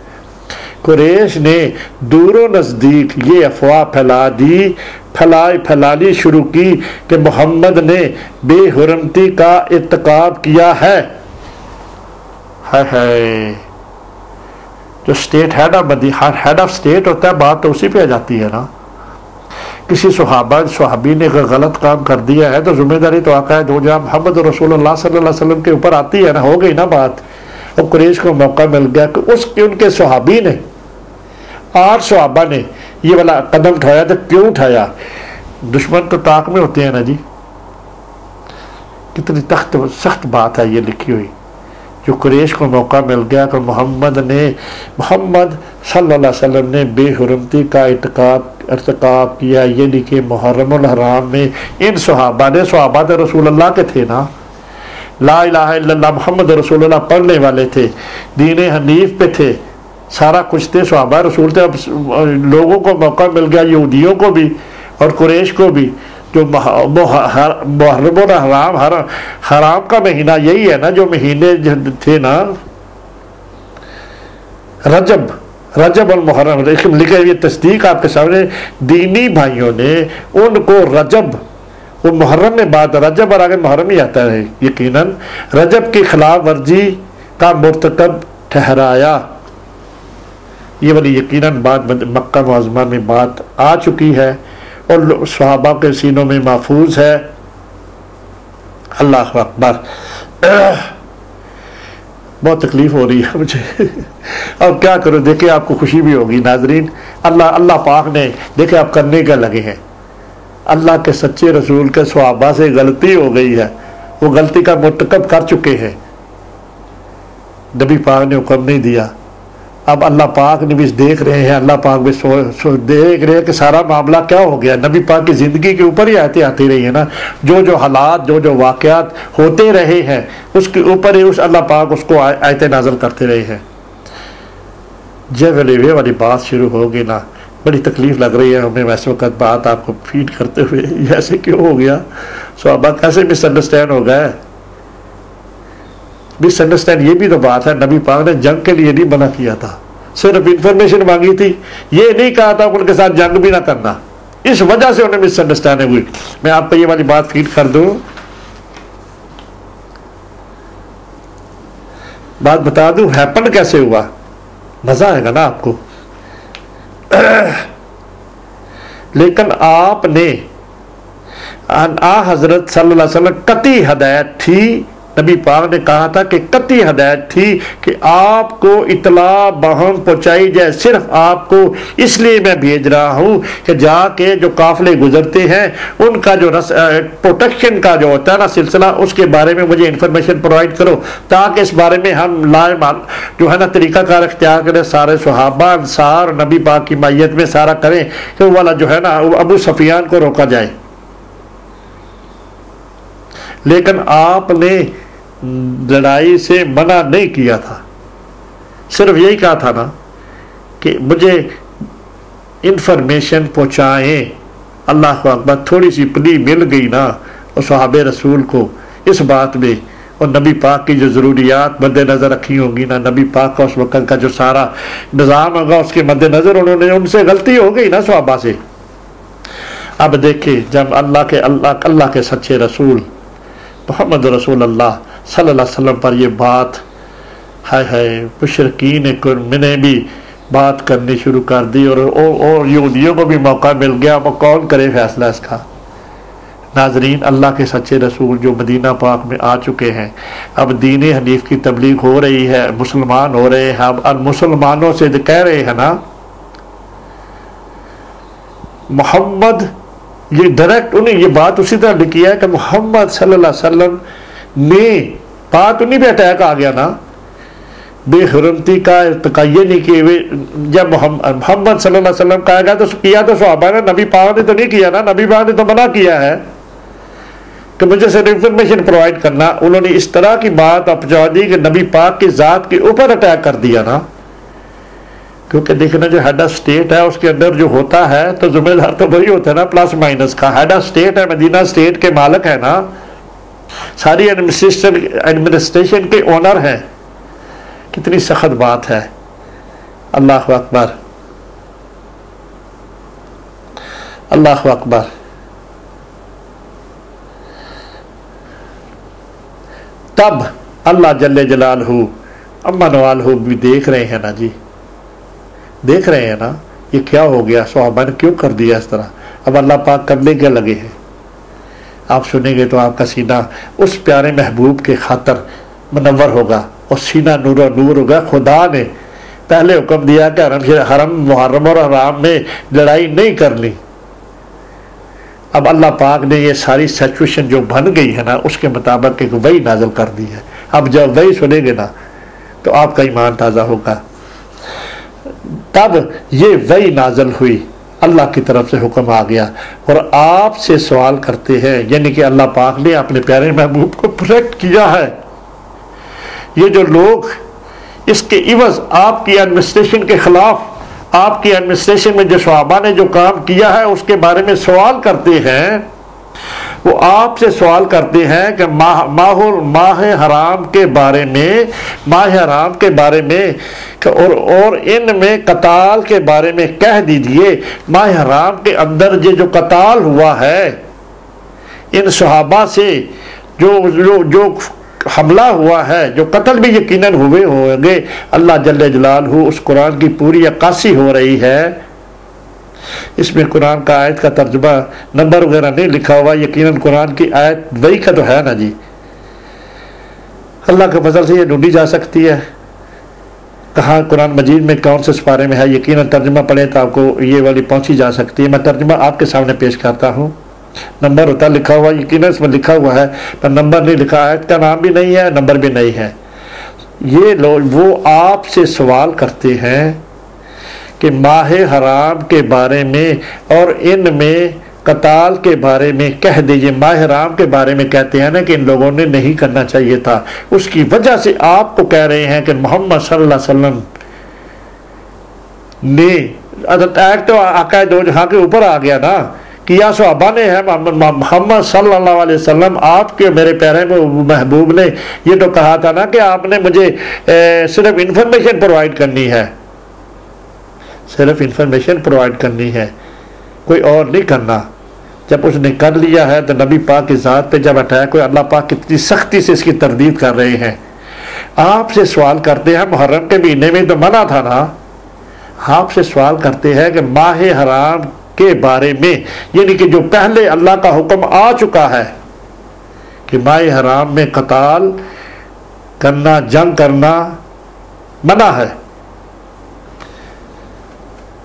कुरैश ने दूरों नज़दीक ये अफवाह फैलानी शुरू की कि मोहम्मद ने बेहुरमती का इर्तिकाब किया है। जो स्टेट हेड ऑफ स्टेट होता है, बात तो उसी पे आ जाती है ना। किसी सहाबी ने अगर गलत काम कर दिया है तो जिम्मेदारी तो आका है दो जहाँ मोहम्मद रसूलुल्लाह सल्लल्लाहु अलैहि वसल्लम के ऊपर आती है ना, हो गई ना बात। और कुरैश को मौका मिल गया कि उनके सहाबी ने 8 सहाबा ने ये वाला कदम उठाया। तो क्यों उठाया? दुश्मन तो ताक में होते हैं ना जी। कितनी सख्त बात है ये लिखी हुई। जो कुरैश को मौका मिल गया कि मोहम्मद सल्लल्लाहु अलैहि वसल्लम ने बेहुरमती का इर्तिकाब किया, ये लिखे मुहर्रमुल हराम में। इन सहाबा तो रसूलुल्लाह के थे ना, ला इलाहा इल्लल्लाह मुहम्मद रसूलुल्लाह पढ़ने वाले थे, दीन हनीफ पे थे, सारा कुछ थे, सहाबा रसूल थे। अब लोगों को मौका मिल गया, यहूदियों को भी और कुरैश को भी, जो मुहर्रमुल हराम का महीना यही है ना, जो महीने थे ना, रजब और मुहर्रम लिखे हुए तस्दीक आपके सामने। दीनी भाइयों ने उनको रजब, वो मुहर्रम में बात, रजब और आगे मुहर्रम ही आता है, यकीनन रजब की खिलाफ वर्जी का मुर्तकब ठहराया। ये वाली यकीनन बात मक्का मुअज़्ज़मा में बात आ चुकी है और सहाबा के सीनों में महफूज है। अल्लाह अकबर। बहुत तकलीफ हो रही है मुझे। अब क्या करूं, देखे आपको खुशी भी होगी नाजरीन। अल्लाह पाक ने देखे आप करने का लगे हैं। अल्लाह के सच्चे रसूल के सहाबा से गलती हो गई है, वो गलती का मुर्तकब कर चुके हैं, नबी पाक ने हुक्म नहीं दिया। अब अल्लाह पाक ने भी देख रहे हैं, अल्लाह पाक भी देख रहे हैं कि सारा मामला क्या हो गया। नबी पाक की ज़िंदगी के ऊपर ही आयतें आती रही है ना, जो जो हालात जो जो वाक़यात होते रहे हैं उसके ऊपर ही उस अल्लाह पाक उसको आयतें नाज़िल करते रहे हैं। जब वे वाली बात शुरू होगी ना, बड़ी तकलीफ़ लग रही है हमें वैसे वक्त बात आपको फीड करते हुए। ऐसे क्यों हो गया, सहाबा कैसे मिसअंडरस्टैंड हो गए। मिसअंडरस्टैंड ये भी तो बात है, नबी पाक ने जंग के लिए नहीं मना किया था, सिर्फ इंफॉर्मेशन मांगी थी। ये नहीं कहा था उनके साथ जंग भी ना करना, इस वजह से उन्हें मिसअंडरस्टैंडिंग हुई। मैं आपको ये वाली बात फीड कर दूं, बात बता दूं हैपन कैसे हुआ, मजा आएगा ना आपको। लेकिन आपने हजरत सल्लल्लाहु अलैहि वसल्लम कती हदायत थी, नबी पाक ने कहा था कि कती हदायत थी कि आपको इतला बहम पहुंचाई जाए, सिर्फ आपको इसलिए मैं भेज रहा हूं कि जाके जो काफिले गुजरते हैं उनका जो प्रोटेक्शन का जो होता है ना सिलसिला, उसके बारे में मुझे इंफॉर्मेशन प्रोवाइड करो, ताकि इस बारे में हम जो है ना तरीकाकार इख्तियार करें, सारे सहाबा अंसार नबी पाक की मैयत में सारा करें कि वो वाला जो है ना अबू सफियान को रोका जाए। लेकिन आपने लड़ाई से मना नहीं किया था, सिर्फ यही कहा था ना कि मुझे इंफॉर्मेशन पहुंचाएं। अल्लाह को अकबर, थोड़ी सी प्ली मिल गई ना और सहाबे रसूल को इस बात में, और नबी पाक की जो ज़रूरियात मद्देनज़र रखी होंगी ना, नबी पाक का उस वक़्त का जो सारा निज़ाम होगा उसके मद्देनज़र उन्होंने, उनसे गलती हो गई ना सहाबा से। अब देखिए जब अल्लाह के सच्चे रसूल मोहम्मद रसूल अल्लाह सल्लल्लाहु अलैहि वसल्लम पर ये बात, हाय हाय मुशरिकीन ने भी बात करनी शुरू कर दी और यहूदियों को भी मौका मिल गया। अब कौन करे फैसला इसका। नाजरीन, अल्लाह के सच्चे रसूल जो मदीना पाक में आ चुके हैं, अब दीन हनीफ की तबलीग हो रही है, मुसलमान हो रहे हैं। अब मुसलमानों से जो कह रहे हैं ना मोहम्मद, ये डायरेक्ट उन्हें ये बात उसी तरह लिखी है कि मोहम्मद सल्लल्लाहु अलैहि वसल्लम ने, बात उन्हीं पे अटैक आ गया ना, बेहुरमती का ये नहीं कि जब मोहम्मद सल्लल्लाहु अलैहि वसल्लम कहा गया तो किया तो सहाबा ने, नबी पाक ने तो नहीं किया ना, नबी पाक ने तो मना किया है कि मुझे सिर्फ इंफॉर्मेशन प्रोवाइड करना। उन्होंने इस तरह की बात पहुंचा दी कि नबी पाक की जात के ऊपर अटैक कर दिया ना, क्योंकि देखना जो हेड ऑफ स्टेट है उसके अंदर जो होता है तो जिम्मेदार तो वही होता है ना, प्लस माइनस का। हेड ऑफ स्टेट है, मदीना स्टेट के मालिक है ना, सारी एडमिनिस्ट्रेशन के ओनर है। कितनी सख्त बात है। अल्लाह अकबर, अल्लाह अकबर। तब अल्लाह जल्ले जलालहू अम्मा नवालहू भी देख रहे हैं ना जी, देख रहे हैं ना ये क्या हो गया, सहाबा ने क्यों कर दिया इस तरह। अब अल्लाह पाक करने के लगे हैं। आप सुनेंगे तो आपका सीना उस प्यारे महबूब के खातर मुनव्वर होगा और सीना नूर और नूर होगा। खुदा ने पहले हुक्म दिया कि हरम मुहर्रम और हराम में लड़ाई नहीं करनी। अब अल्लाह पाक ने ये सारी सिचुएशन जो बन गई है ना उसके मुताबिक एक वही नाज़िल कर दी है। अब जब वही सुनेंगे ना तो आपका ईमान ताज़ा होगा। तब ये वही नाज़िल हुई, अल्लाह की तरफ से हुक्म आ गया और आपसे सवाल करते हैं, यानी कि अल्लाह पाक ने अपने प्यारे महबूब को प्रोटेक्ट किया है। ये जो लोग इसके इवज आपकी एडमिनिस्ट्रेशन के खिलाफ, आपकी एडमिनिस्ट्रेशन में जो सहाबा ने जो काम किया है उसके बारे में सवाल करते हैं, वो आपसे सवाल करते हैं कि माह हराम के बारे में, माह हराम के बारे में और इनमें कताल के बारे में कह दीजिए। माह हराम के अंदर जो कताल हुआ है इन सहाबा से, जो हमला हुआ है, जो कत्ल भी यकीनन हुए होंगे, अल्लाह जल्ले जलालहू उस कुरान की पूरी अक्कासी हो रही है। इसमें कुरान का आयत का तर्जुमा नंबर वगैरह नहीं लिखा हुआ, यकीनन कुरान की आयत वही का तो है ना जी। अल्लाह के फजल से ये ढूंढी जा सकती है। कहाँ कुरान मजीद में कौन से सिपारे में है, यकीनन तर्जुमा पढ़े तो आपको ये वाली पहुंची जा सकती है। मैं तर्जुमा आपके सामने पेश करता हूँ। नंबर होता लिखा हुआ, यकीनन इसमें लिखा हुआ है पर नंबर नहीं लिखा, आयत का नाम भी नहीं है, नंबर भी नहीं है। ये लोग वो आपसे सवाल करते हैं कि माह हराम के बारे में और इनमें कताल के बारे में कह दीजिए। माह हराम के बारे में कहते हैं ना कि इन लोगों ने नहीं करना चाहिए था, उसकी वजह से आपको कह रहे हैं कि मोहम्मद सल्लल्लाहु अलैहि वसल्लम ने तो आका दो जहां के ऊपर आ गया ना, किया सहाबा ने है। मोहम्मद सल्लल्लाहु अलैहि वसल्लम आपके मेरे प्यारे महबूब ने ये तो कहा था ना कि आपने मुझे सिर्फ इंफॉर्मेशन प्रोवाइड करनी है, सिर्फ इंफॉर्मेशन प्रोवाइड करनी है, कोई और नहीं करना। जब उसने कर लिया है तो नबी पाक की ज़ात पे जब अटैक हुआ, अल्लाह पाक कितनी सख्ती से इसकी तरदीद कर रहे हैं। आपसे सवाल करते हैं, मुहर्रम के महीने में तो मना था ना, आपसे सवाल करते हैं कि माह हराम के बारे में, यानी कि जो पहले अल्लाह का हुक्म आ चुका है कि माह हराम में कताल करना, जंग करना मना है,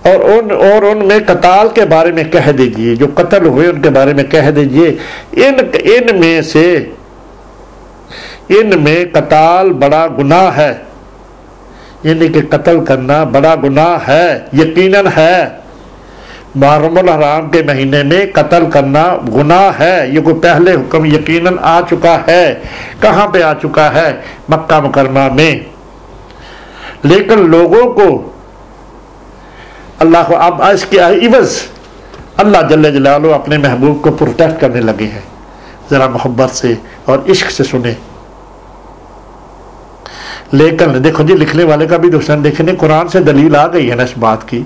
और उनमें कताल के बारे में कह दीजिए, जो कत्ल हुए उनके बारे में कह दीजिए, इनमें कताल बड़ा गुनाह है, यानी कि कत्ल करना बड़ा गुनाह है, यकीनन है। मुहर्रमुल हराम के महीने में कत्ल करना गुनाह है, ये कोई पहले हुक्म यकीनन आ चुका है। कहाँ पे आ चुका है? मक्का मुकरमा में। लेकिन लोगों को अल्लाह को अब इसके इवज़ अल्लाह जल्ले जलालहू अपने महबूब को प्रोटेक्ट करने लगे हैं। ज़रा मोहब्बत से और इश्क से सुने। लेकिन देखो जी, लिखने वाले का भी नुकसान देखने, कुरान से दलील आ गई है ना इस बात की,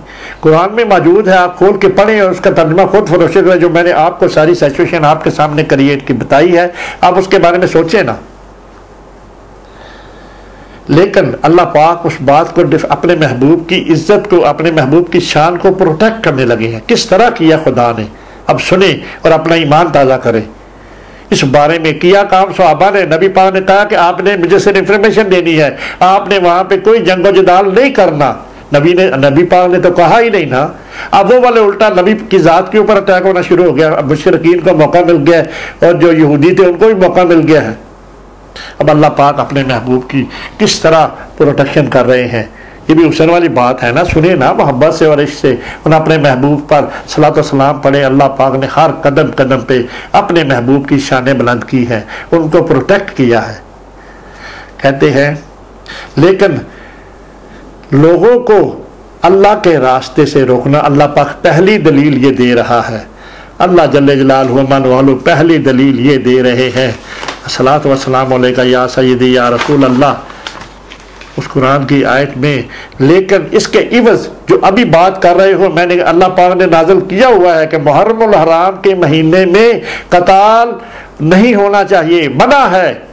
कुरान में मौजूद है, आप खोल के पढ़ें और उसका तर्जुमा खुद फरोशे करें। जो मैंने आपको सारी सिचुएशन आपके सामने क्रिएट की बताई है, आप उसके बारे में सोचें ना। लेकिन अल्लाह पाक उस बात को, अपने महबूब की इज्जत को, अपने महबूब की शान को प्रोटेक्ट करने लगे हैं। किस तरह किया खुदा ने, अब सुने और अपना ईमान ताज़ा करें। इस बारे में किया काम सहाबा ने। नबी पाक ने कहा कि आपने मुझे सिर्फ इंफॉर्मेशन देनी है, आपने वहां पे कोई जंगो जदाल नहीं करना। नबी पाक ने तो कहा ही नहीं ना। अब वो वाले उल्टा नबी की जात के ऊपर अटैक होना शुरू हो गया। अब मुशरिकीन को मौका मिल गया और जो यहूदी थे उनको भी मौका मिल गया है। अब अल्लाह पाक अपने महबूब की किस तरह प्रोटेक्शन कर रहे हैं, ये भी हुसैन वाली बात है ना। सुनिए ना मोहब्बत से और इश्क से। उन्होंने अपने महबूब पर सलातो सलाम पढ़े। अल्लाह पाक ने हर कदम कदम पे अपने महबूब की शान बुलंद की है, उनको प्रोटेक्ट किया है। कहते हैं लेकिन लोगों को अल्लाह के रास्ते से रोकना, अल्लाह पाक पहली दलील ये दे रहा है। अल्लाह जल्ले जलालहू वालो पहली दलील ये दे रहे हैं, सलात व सलाम अलैका या सय्यदी या रसूल अल्लाह, उस कुरान की आयत में। लेकिन इसके इवज़ जो अभी बात कर रहे हो, मैंने अल्लाह पाक ने नाज़िल किया हुआ है कि मुहर्रमुल हराम के महीने में कताल नहीं होना चाहिए, मना है।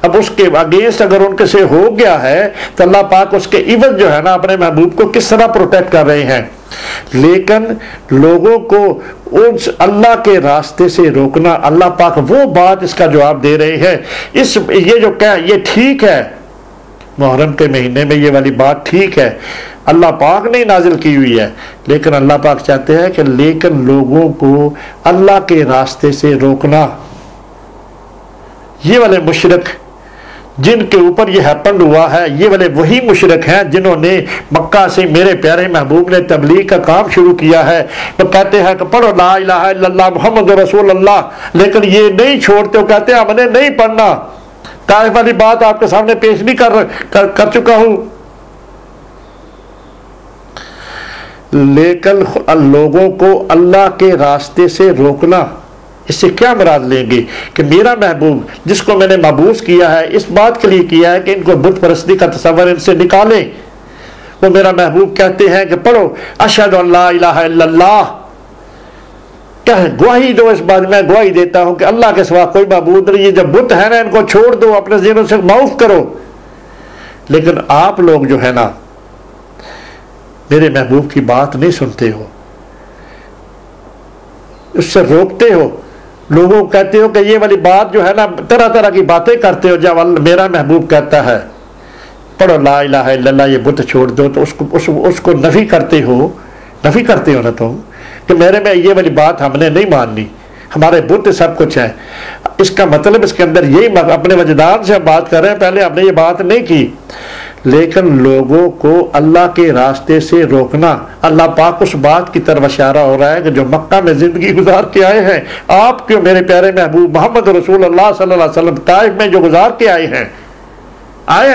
अब उसके अगेंस्ट अगर उनके से हो गया है तो अल्लाह पाक उसके इवज़ जो है ना अपने महबूब को किस तरह प्रोटेक्ट कर रहे हैं। लेकिन लोगों को उस अल्लाह के रास्ते से रोकना, अल्लाह पाक वो बात इसका जवाब दे रहे हैं। ये जो क्या, ये ठीक है, मुहर्रम के महीने में ये वाली बात ठीक है, अल्लाह पाक ने नाजिल की हुई है। लेकिन अल्लाह पाक चाहते हैं कि लेकिन लोगों को अल्लाह के रास्ते से रोकना। ये वाले मुशरिक जिनके ऊपर ये हैपन हुआ है, ये वाले वही मुशरिक हैं जिन्होंने मक्का से मेरे प्यारे महबूब ने तबलीग का काम शुरू किया है। तो कहते हैं कि पढ़ो ला इलाहा इल्लल्लाह मुहम्मद रसूल अल्लाह, लेकिन ये नहीं छोड़ते, कहते हैं हमने नहीं पढ़ना। ताइफ वाली बात आपके सामने पेश नहीं कर चुका हूं। लेकिन लोगों को अल्लाह के रास्ते से रोकना, इससे क्या मुराद लेंगे कि मेरा महबूब जिसको मैंने मबूस किया है, इस बात के लिए किया है कि इनको बुत परस्ती का तस्वर इनसे निकाले। वो मेरा महबूब कहते हैं कि पढ़ो अशहदु अल्ला इलाहा इल्लल्लाह, क्या है गवाही दो इस बात में, गवाही देता हूं कि अल्लाह के सिवा कोई मबूद नहीं। ये जब बुत है ना, इनको छोड़ दो, अपने ज़हनों से माउफ करो। लेकिन आप लोग जो है ना मेरे महबूब की बात नहीं सुनते हो, उससे रोकते हो। लोगों को कहते हो कि ये वाली बात जो है ना, तरह तरह की बातें करते हो। जब मेरा महबूब कहता है पढ़ो ला इलाहा इल्लल्लाह, ये बुत छोड़ दो, तो उसको नफी करते हो ना तुम, कि मेरे में ये वाली बात हमने नहीं माननी, हमारे बुत सब कुछ है। इसका मतलब इसके अंदर यही, अपने वजदान से हम बात कर रहे हैं, पहले हमने ये बात नहीं की। लेकिन लोगों को अल्लाह के रास्ते से रोकना, अल्लाह पाक उस बात की तरफ इशारा हो रहा है कि जो मक्का में जिंदगी गुजार के आए हैं, आप क्यों मेरे प्यारे महबूब मोहम्मद रसूलुल्लाह सल्लल्लाहु अलैहि वसल्लम ताइफ में जो गुजार के आए हैं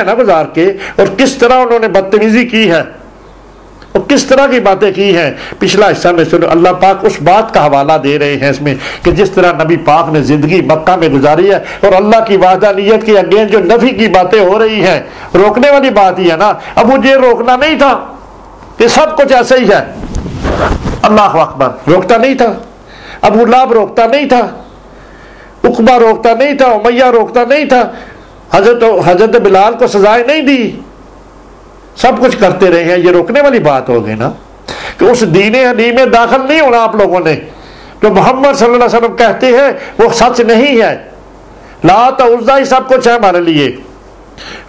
ना गुजार के, और किस तरह उन्होंने बदतमीजी की है और किस तरह की बातें की हैं, पिछला हिस्सा में सुनो। अल्लाह पाक उस बात का हवाला दे रहे हैं इसमें कि जिस तरह नबी पाक ने जिंदगी मक्का में गुजारी है, और अल्लाह की वाहदानियत के अगेंस्ट जो नफी की बातें हो रही हैं, रोकने वाली बात ही है ना। अब मुझे रोकना नहीं था कि सब कुछ ऐसे ही है, अल्लाह अकबर, रोकता नहीं था। अबू लहब रोकता नहीं था, उकबा रोकता नहीं था, उमैया रोकता नहीं था, हजरत बिलाल को सजाएं नहीं दी, सब कुछ करते रहे हैं। ये रोकने वाली बात हो गई ना, कि उस दीन हनी में दाखिल नहीं होना आप लोगों ने। जो मोहम्मद सल्लल्लाहु अलैहि वसल्लम कहते हैं वो सच नहीं है, लात उज़्ज़ा ही सब कुछ है हमारे लिए।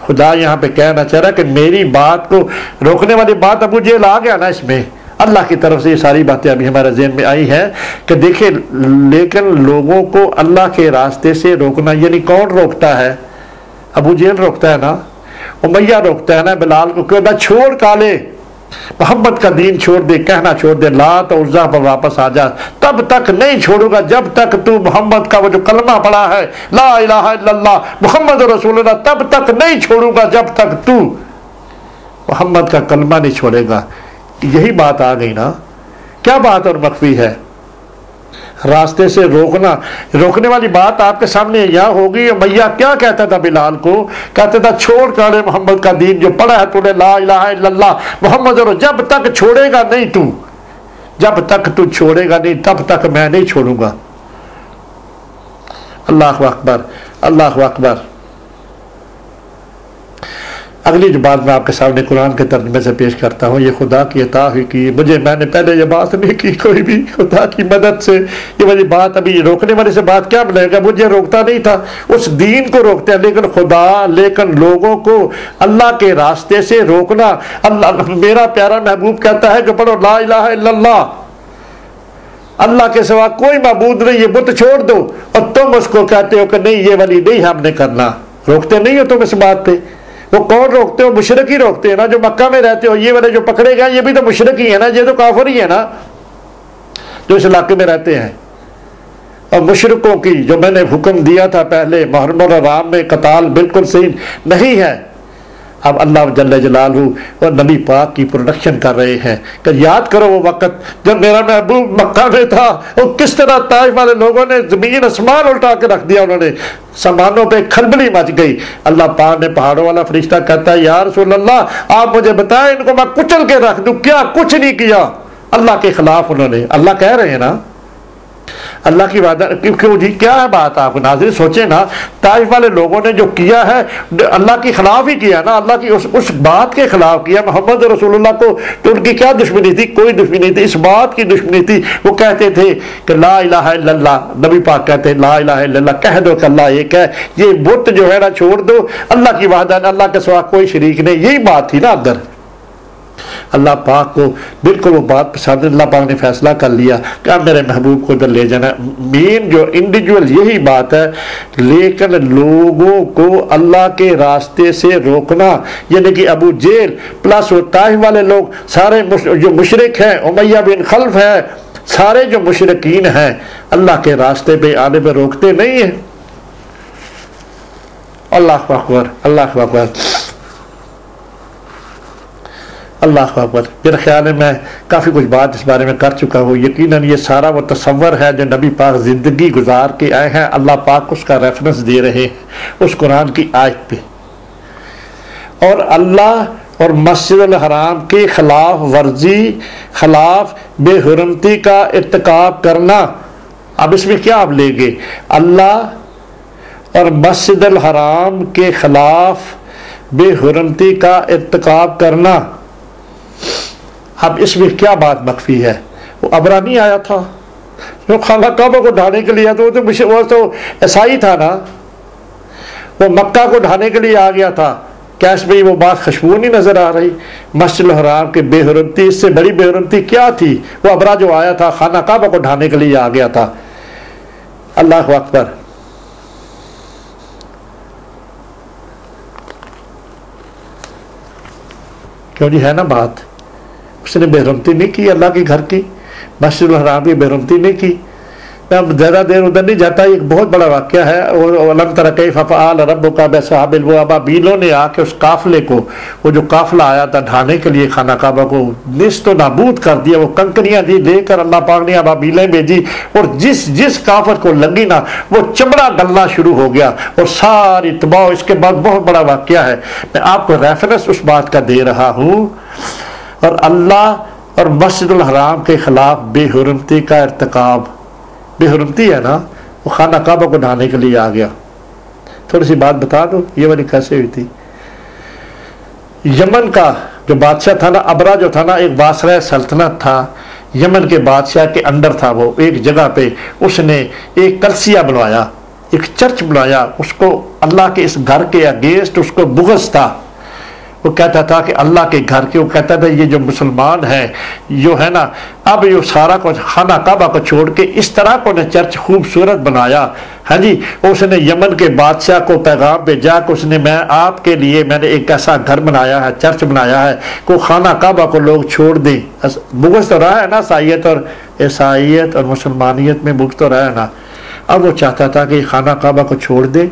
खुदा यहाँ पे कहना चाह रहा है कि मेरी बात को रोकने वाली बात अबू जेल आ गया ना इसमें, अल्लाह की तरफ से ये सारी बातें अभी हमारे ज़हन में आई हैं कि देखिए, लेकिन लोगों को अल्लाह के रास्ते से रोकना, यानी कौन रोकता है? अबू जेल रोकता है ना, उमैया रोकता है ना बिलाल को, क्यों ना छोड़ काले, मोहम्मद का दीन छोड़ दे, कहना छोड़ दे, लात और उज़्ज़ा पर वापस आ जा, तब तक नहीं छोड़ूंगा जब तक तू मोहम्मद का वो जो कलमा पड़ा है, ला इलाहा इल्लल्लाह मुहम्मद रसूलुल्लाह, तब तक नहीं छोड़ूंगा जब तक तू मोहम्मद का कलमा नहीं छोड़ेगा। यही बात आ गई ना, क्या बात और मख्फी है? रास्ते से रोकना, रोकने वाली बात आपके सामने यह होगी। मैया क्या कहता था बिलाल को? कहता था छोड़ काले मोहम्मद का दीन जो पढ़ा है तूने, ला इलाहा इल्लल्लाह मुहम्मद, जब तक छोड़ेगा नहीं तू, जब तक तू छोड़ेगा नहीं तब तक मैं नहीं छोड़ूंगा। अल्लाह अकबर, अल्लाह अकबर। अगली जो बात मैं आपके सामने कुरान के तर्जुमे से पेश करता हूँ, ये खुदा की अता हुई की मुझे, मैंने पहले ये बात नहीं की कोई भी, खुदा की मदद से ये वाली बात, अभी रोकने वाले से बात क्या मिलेगा? मुझे रोकता नहीं था, उस दीन को रोकते हैं, लेकिन खुदा, लेकिन लोगों को अल्लाह के रास्ते से रोकना। अल्लाह, मेरा प्यारा महबूब कहता है कि पढ़ो ला इलाहा इल्लल्लाह, अल्लाह के सिवा कोई माबूद नहीं, ये बुत छोड़ दो, और तुम उसको कहते हो कि नहीं ये वाली नहीं हमने करना। रोकते नहीं हो तुम इस बात पे। वो कौन रोकते हो? मुशरिक ही रोकते हैं ना, जो मक्का में रहते हो। ये वाले जो पकड़े गए ये भी तो मुशरिक ही है ना, ये तो काफिर ही है ना, जो इस इलाके में रहते हैं। और मुशरिकों की जो मैंने हुक्म दिया था पहले, मुहर्रम और हराम में कताल बिल्कुल सही नहीं है। अब अल्लाह जल्ल जलालहू और नबी पाक की प्रोडक्शन कर रहे हैं कि याद करो वो वक़्त जब मेरा महबूब मक्का में था, और किस तरह ताइफ वाले लोगों ने ज़मीन आसमान उल्टा के रख दिया, उन्होंने सामानों पे खलबली मच गई। अल्लाह पाक ने पहाड़ों वाला फरिश्ता कहता है या रसूल अल्लाह आप मुझे बताएं, इनको मैं कुचल के रख दूं। क्या कुछ नहीं किया अल्लाह के खिलाफ उन्होंने। अल्लाह कह रहे हैं ना, अल्लाह की वादा क्यों जी? क्या है बात? आप नाज़रीन सोचे ना, ताइफ वाले लोगों ने जो किया है अल्लाह के खिलाफ ही किया ना, अल्लाह की उस बात के खिलाफ किया। मोहम्मद रसूलुल्लाह को तो उनकी क्या दुश्मनी थी? कोई दुश्मनी नहीं थी, इस बात की दुश्मनी थी। वो कहते थे कि ला इलाहा इल्लल्लाह, नबी पाक कहते हैं ला इलाहा इल्लल्लाह, कह दो कि अल्लाह एक है, ये बुत जो है ना छोड़ दो, अल्लाह की वाहदान, अल्लाह के सिवा कोई शरीक नहीं। यही बात थी ना अंदर। अल्लाह पाक को बिल्कुल वो बात पसंद, अल्लाह पाक ने फैसला कर लिया कि अब मेरे महबूब को उधर ले जाना। मेन जो इंडिविजुअल यही बात है, लेकिन लोगों को अल्लाह के रास्ते से रोकना, यानी कि अबू जेल प्लस वो ताइफ वाले लोग सारे जो मुशरिक हैं, उमैया बिन खल्फ है, सारे जो मुशरिकीन हैं, अल्लाह के रास्ते पे आने पर रोकते नहीं है। अल्लाह अकबर, अल्लाह अकबर, अल्लाह अकबर। मेरा ख्याल है मैं काफ़ी कुछ बात इस बारे में कर चुका हूँ। यकीनन ये सारा वो तस्वर है जो नबी पाक ज़िंदगी गुजार के आए हैं, अल्लाह पाक उसका रेफरेंस दे रहे हैं उस कुरान की आयत पे। और अल्लाह और मस्जिद हराम के खिलाफ वर्जी, खिलाफ बेहुरमती का इर्तिकाब करना। अब इसमें क्या आप लेंगे? अल्लाह और मस्जिद हराम के खिलाफ बेहुरमती का इर्तिकाब करना। अब इसमें क्या बात मख्फी है? वो अबरा नहीं आया था, जो खाना काबा को ढाने के लिए, तो वो तो ईसाई था ना, वो मक्का को ढाने के लिए आ गया था। कैश भाई वो बात खुशबू नहीं नजर आ रही? मस्जिद हराम के बेहुरमती, इससे बड़ी बेहुरमती क्या थी? वो अबरा जो आया था खाना काबा को ढाने के लिए आ गया था। अल्लाह अकबर। क्यों जी, है ना बात? उसने बेरहमती नहीं की अल्लाह के घर की, मस्जिद हराम की बेरहमती नहीं की। मैं अब ज़्यादा देर उधर नहीं जाता, एक बहुत बड़ा वाक़या है। और फ़अल रब्बुका बिअस्हाबिल अबाबीलों ने आके उस काफ़िले को, वो जो काफ़िला आया था ढाने के लिए खाना काबा को, निस्तो नाबूद कर दिया। वो कंकरियाँ दी लेकर अल्लाह पाक ने अबाबीलें भेजी, और जिस जिस काफिर को लगी ना वो चमड़ा गलना शुरू हो गया और सारी तबाह। इसके बाद बहुत बड़ा वाक़या है, मैं आपको रेफरेंस उस बात का दे रहा हूँ। और अल्लाह और मस्जिदुल हराम के खिलाफ बेहुरमती का इर्तिकाब, बेहुरमती है ना, वो खाना काबा को ढाने के लिए आ गया। थोड़ी सी बात बता दो ये वाली कैसे हुई थी। यमन का जो बादशाह था ना, अबरा जो था ना, एक वासरा सल्तनत था, यमन के बादशाह के अंडर था। वो एक जगह पे उसने एक कलसिया बनवाया, एक चर्च बनाया। उसको अल्लाह के इस घर के अगेंस्ट उसको बुग़्ज़ था। वो कहता था कि अल्लाह के घर के, वो कहता था ये जो मुसलमान हैं जो है ना, अब ये सारा कुछ खाना काबा को छोड़ के इस तरह को ने चर्च खूबसूरत बनाया। हाँ जी, उसने यमन के बादशाह को पैगाम भेजा कि उसने मैं आपके लिए मैंने एक ऐसा घर बनाया है, चर्च बनाया है, को खाना काबा को लोग छोड़ दें। बुग़्ज़ तो रहा है ना, ईसाईयत और मुसलमानियत में बुग़्ज़ तो रहा है ना। अब वो चाहता था कि खाना काबा को छोड़ दे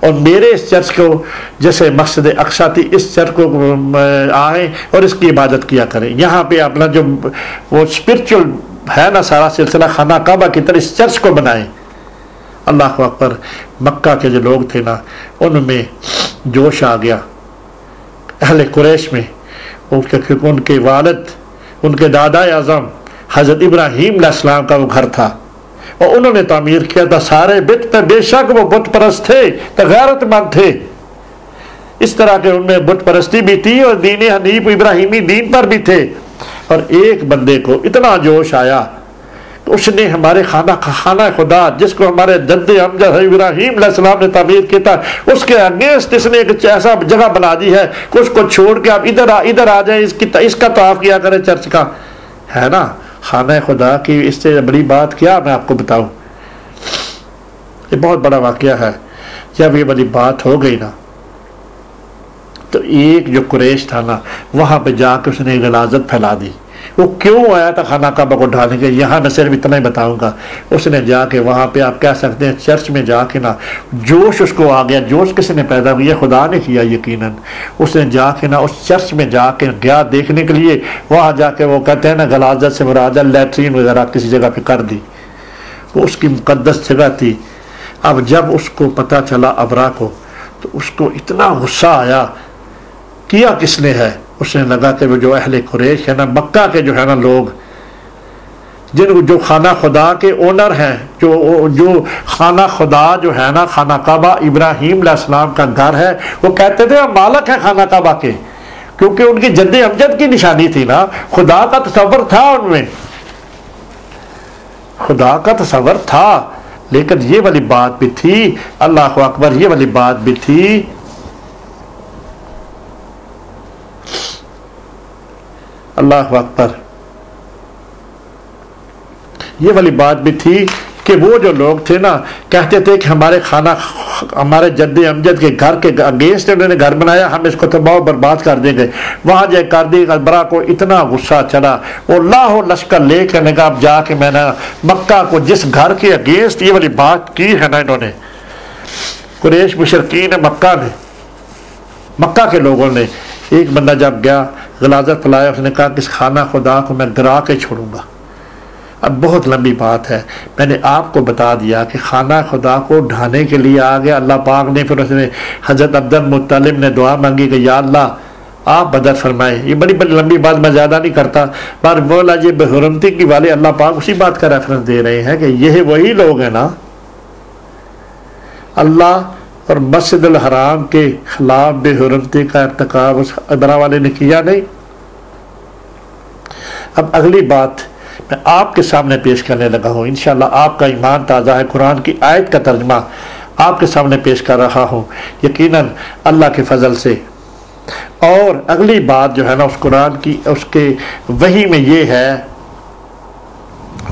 और मेरे इस चर्च को, जैसे मस्जिद अक्सा थी, इस चर्च को आए और इसकी इबादत किया करें। यहाँ पे अपना जो वो स्पिरिचुअल है ना सारा सिलसिला खाना काबा की तरह इस चर्च को बनाए। अल्लाह अकबर। मक्का के जो लोग थे ना, उनमें जोश आ गया, अहले कुरैश में। उनके वालिद, उनके दादा आज़म हज़रत इब्राहीम अलैहिस्सलाम का वो घर था और उन्होंने तामीर किया था। सारे बुत पे बेशक वो बुत परस्त थे, तो गैरतमंद थे, इस तरह के उनमें बुत परस्ती भी थी और दीन हनीफ इब्राहिमी दीन पर भी थे। और एक बंदे को इतना जोश आया तो उसने हमारे खाना खुदा, जिसको हमारे जद्दे अमजद इब्राहीम अलैहिस्सलाम ने तामीर किया था, उसके अगेंस्ट इसने एक ऐसा जगह बना दी है कि उसको छोड़ के आप इधर आ जाए, इसका तवाफ किया करें चर्च का, है ना। खाना खुदा की इससे बड़ी बात क्या मैं आपको बताऊं। ये बहुत बड़ा वाक़या है। जब ये वाली बात हो गई ना, तो एक जो कुरैश था ना, वहाँ पे जाकर उसने गलाजत फैला दी। वो क्यों आया था खाना काबा को ढाने के, यहाँ मैं सिर्फ इतना ही बताऊंगा। उसने जाके वहाँ पे आप कह सकते हैं चर्च में जाके ना, जोश उसको आ गया। जोश किसने पैदा किया? खुदा ने किया यकीनन। उसने जाके ना उस चर्च में जाके गया देखने के लिए। वहाँ जाके वो कहते हैं ना, गलाजत से मुराद लैट्रीन वगैरह किसी जगह पे कर दी। वो उसकी मुकद्दस जगह थी। अब जब उसको पता चला अबरा को, तो उसको इतना गुस्सा आया, किया किसने है। उसने लगा कि वो जो अहले कुरैश है ना, मक्का के जो है ना लोग, जो खाना खुदा के ओनर हैं, जो खाना खुदा जो है ना, खाना काबा इब्राहीम अलैहिस्सलाम का घर है, वो कहते थे हम मालिक हैं खाना काबा के, क्योंकि उनकी जद्दे अमजद की निशानी थी ना। खुदा का तसव्वुर था उनमें, खुदा का तसव्वुर था। लेकिन ये वाली बात भी थी, अल्लाह अकबर, ये वाली बात भी थी, अल्लाह अकबर, ये वाली बात भी थी कि वो जो लोग थे ना, कहते थे कि हमारे जद्दे अमजद के घर के अगेंस्ट उन्होंने घर बनाया, हम इसको तबाह बर्बाद कर देंगे। वहाँ जाए कर दी। अबरा को इतना गुस्सा चढ़ा, वो लाहो लश्कर ले करने का, अब जाके मैंने मक्का को, जिस घर के अगेंस्ट ये वाली बात की है ना इन्होंने, कुरैश मुशरिकीन मक्का ने, मक्का के लोगों ने, एक बंदा जब गया गलाजत फैलाया, उसने कहा कि इस खाना खुदा को मैं गिरा के छोड़ूंगा। अब बहुत लंबी बात है, मैंने आपको बता दिया कि खाना खुदा को ढाने के लिए आ गया अल्लाह पाक ने। फिर उसने हज़रत अब्दुल मुत्तलिब ने दुआ मांगी कि या अल्लाह आप मदद फरमाए। ये बड़ी बड़ी लंबी बात, मैं ज़्यादा नहीं करता, पर बोला ये बेहुरमती की वाले अल्लाह पाक उसी बात का रेफरेंस दे रहे हैं कि यह वही लोग हैं ना, अल्लाह और मस्जिदुल हराम के खिलाफ बेहुरमती का इर्तिकाब उस अबरा वाले ने किया नहीं। अब अगली बात मैं आपके सामने पेश करने लगा हूँ। इंशाअल्लाह आपका ईमान ताज़ा है। कुरान की आयत का तर्जमा आपके सामने पेश कर रहा हूँ यकीनन अल्लाह के फजल से। और अगली बात जो है ना उस कुरान की, उसके वही में ये है,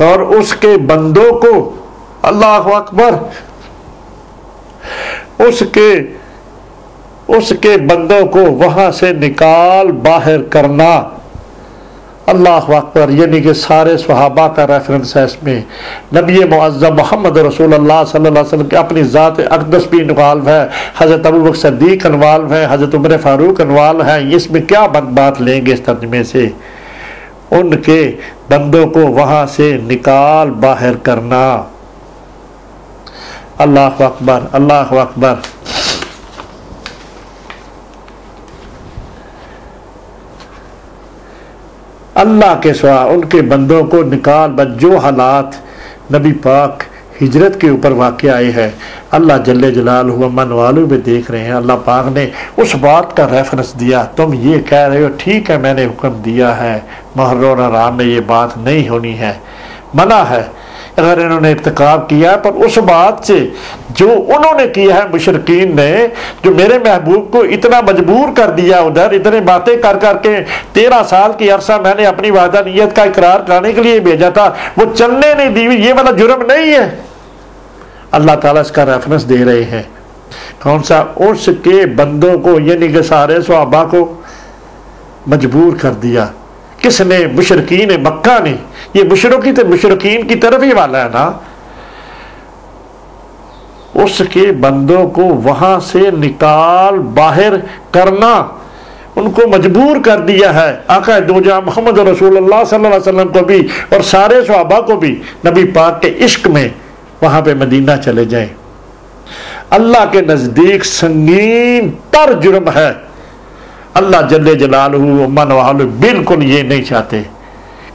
और उसके बंदों को, अल्लाह अकबर, उसके बंदों को वहां से निकाल बाहर करना। अल्लाह अकबर, यानी कि सारे सहाबा का रेफरेंस है इसमें। नबी मुअज़्ज़म मोहम्मद रसूलुल्लाह सल्लल्लाहु अलैहि वसल्लम के अपनी ज़ात अक़दस भी इन्वॉल्व है, हज़रत अबू बकर सिद्दीक़ इन्वॉल्व है, हज़रत उमर फ़ारूक इन्वॉल्व है। इसमें क्या बात लेंगे इस तर्जुमे से? उनके बंदों को वहाँ से निकाल बाहर करना। अल्लाह अकबर, अल्लाह अकबर। अल्लाह के सिवा उनके बंदों को निकाल, बस जो हालात नबी पाक हिजरत के ऊपर वाक़या आए हैं, अल्लाह जल्ले जलालहू मन वालू में देख रहे हैं। अल्लाह पाक ने उस बात का रेफरेंस दिया। तुम ये कह रहे हो, ठीक है मैंने हुक्म दिया है, मुहर्रम हराम में ये बात नहीं होनी है, मना है अगर इन्होंने इर्तिकाब किया है, पर उस बात से जो उन्होंने किया है मुशरिकीन ने, जो मेरे महबूब को इतना मजबूर कर दिया, उधर इतने बातें कर करके 13 साल की अरसा मैंने अपनी वादा नियत का इकरार कराने के लिए भेजा था, वो चलने नहीं दी, ये वाला जुर्म नहीं है। अल्लाह ताला इसका रेफरेंस दे रहे हैं। कौन सा? उसके बंदों को, यानी कि सारे सहाबा को मजबूर कर दिया। किसने? मुशरिकीन मक्का ने। ये मुशरिकीन की तरफ ही वाला है ना। उसके बंदों को वहां से निकाल बाहर करना, उनको मजबूर कर दिया है। आका दो जहां मोहम्मद रसूलुल्लाह सल्लल्लाहु अलैहि वसल्लम को भी और सारे सहाबा को भी नबी पाक के इश्क में वहां पे मदीना चले जाएं। अल्लाह के नजदीक संगीन तर जुर्म है। अल्लाह जल्ले जलालहू मन वालू बिल्कुल ये नहीं चाहते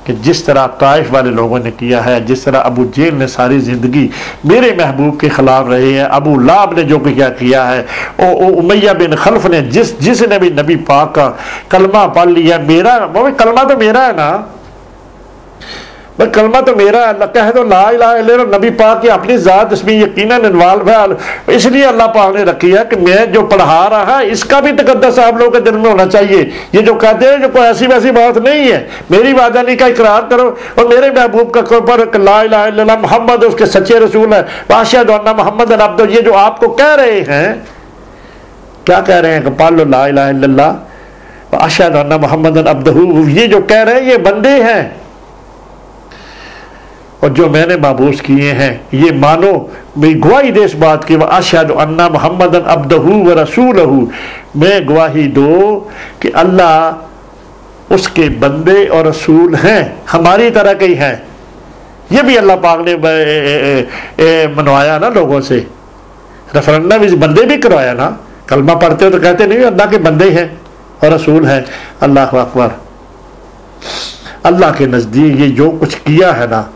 कि जिस तरह ताइफ वाले लोगों ने किया है, जिस तरह अबू जेल ने सारी ज़िंदगी मेरे महबूब के ख़िलाफ़ रहे हैं, अबू लाब ने जो क्या किया है, उमैया बिन खल्फ ने जिसने भी नबी पाक का कलमा पढ़ लिया, मेरा वो कलमा तो मेरा है ना, भाई कलमा तो मेरा है, कह तो ला इलाहा इल्लल्लाह, नबी पाक की अपनी ज़ात इसमें यकीनन इन्वॉल्व है। इसलिए अल्लाह पाक ने रखी है कि मैं जो पढ़ा रहा है इसका भी तकद्दस आप लोगों के दिल में होना चाहिए। ये जो कहते हैं जो कोई ऐसी वैसी बात नहीं है, मेरी वादानी का इकरार करो और मेरे महबूब का ऊपर ला इलाहा इल्लल्लाह मोहम्मद उसके सच्चे रसूल है, वाशिहदु अन्ना मोहम्मद अब्दुहू। ये जो आपको कह रहे हैं, क्या कह रहे हैं कि पढ़ लो ला इलाहा इल्लल्लाह वाशिहदु अन्ना मोहम्मद अब्दुहू, ये जो कह रहे हैं ये बंदे हैं। और जो मैंने माबूस किए हैं ये मानो, मेरी गवाही दे इस बात की, अशहदु अन्ना मुहम्मदन अब्दुहू व रसूलहू, मैं गवाही दो कि अल्लाह उसके बंदे और रसूल हैं, हमारी तरह के ही हैं। ये भी अल्लाह पाक ने मनवाया ना लोगों से, रेफरेंडम इस बंदे भी करवाया ना। कलमा पढ़ते हो तो कहते नहीं अल्लाह के बंदे हैं और रसूल हैं। अल्लाह अकबर। अल्लाह के नज़दीक ये जो कुछ किया है ना,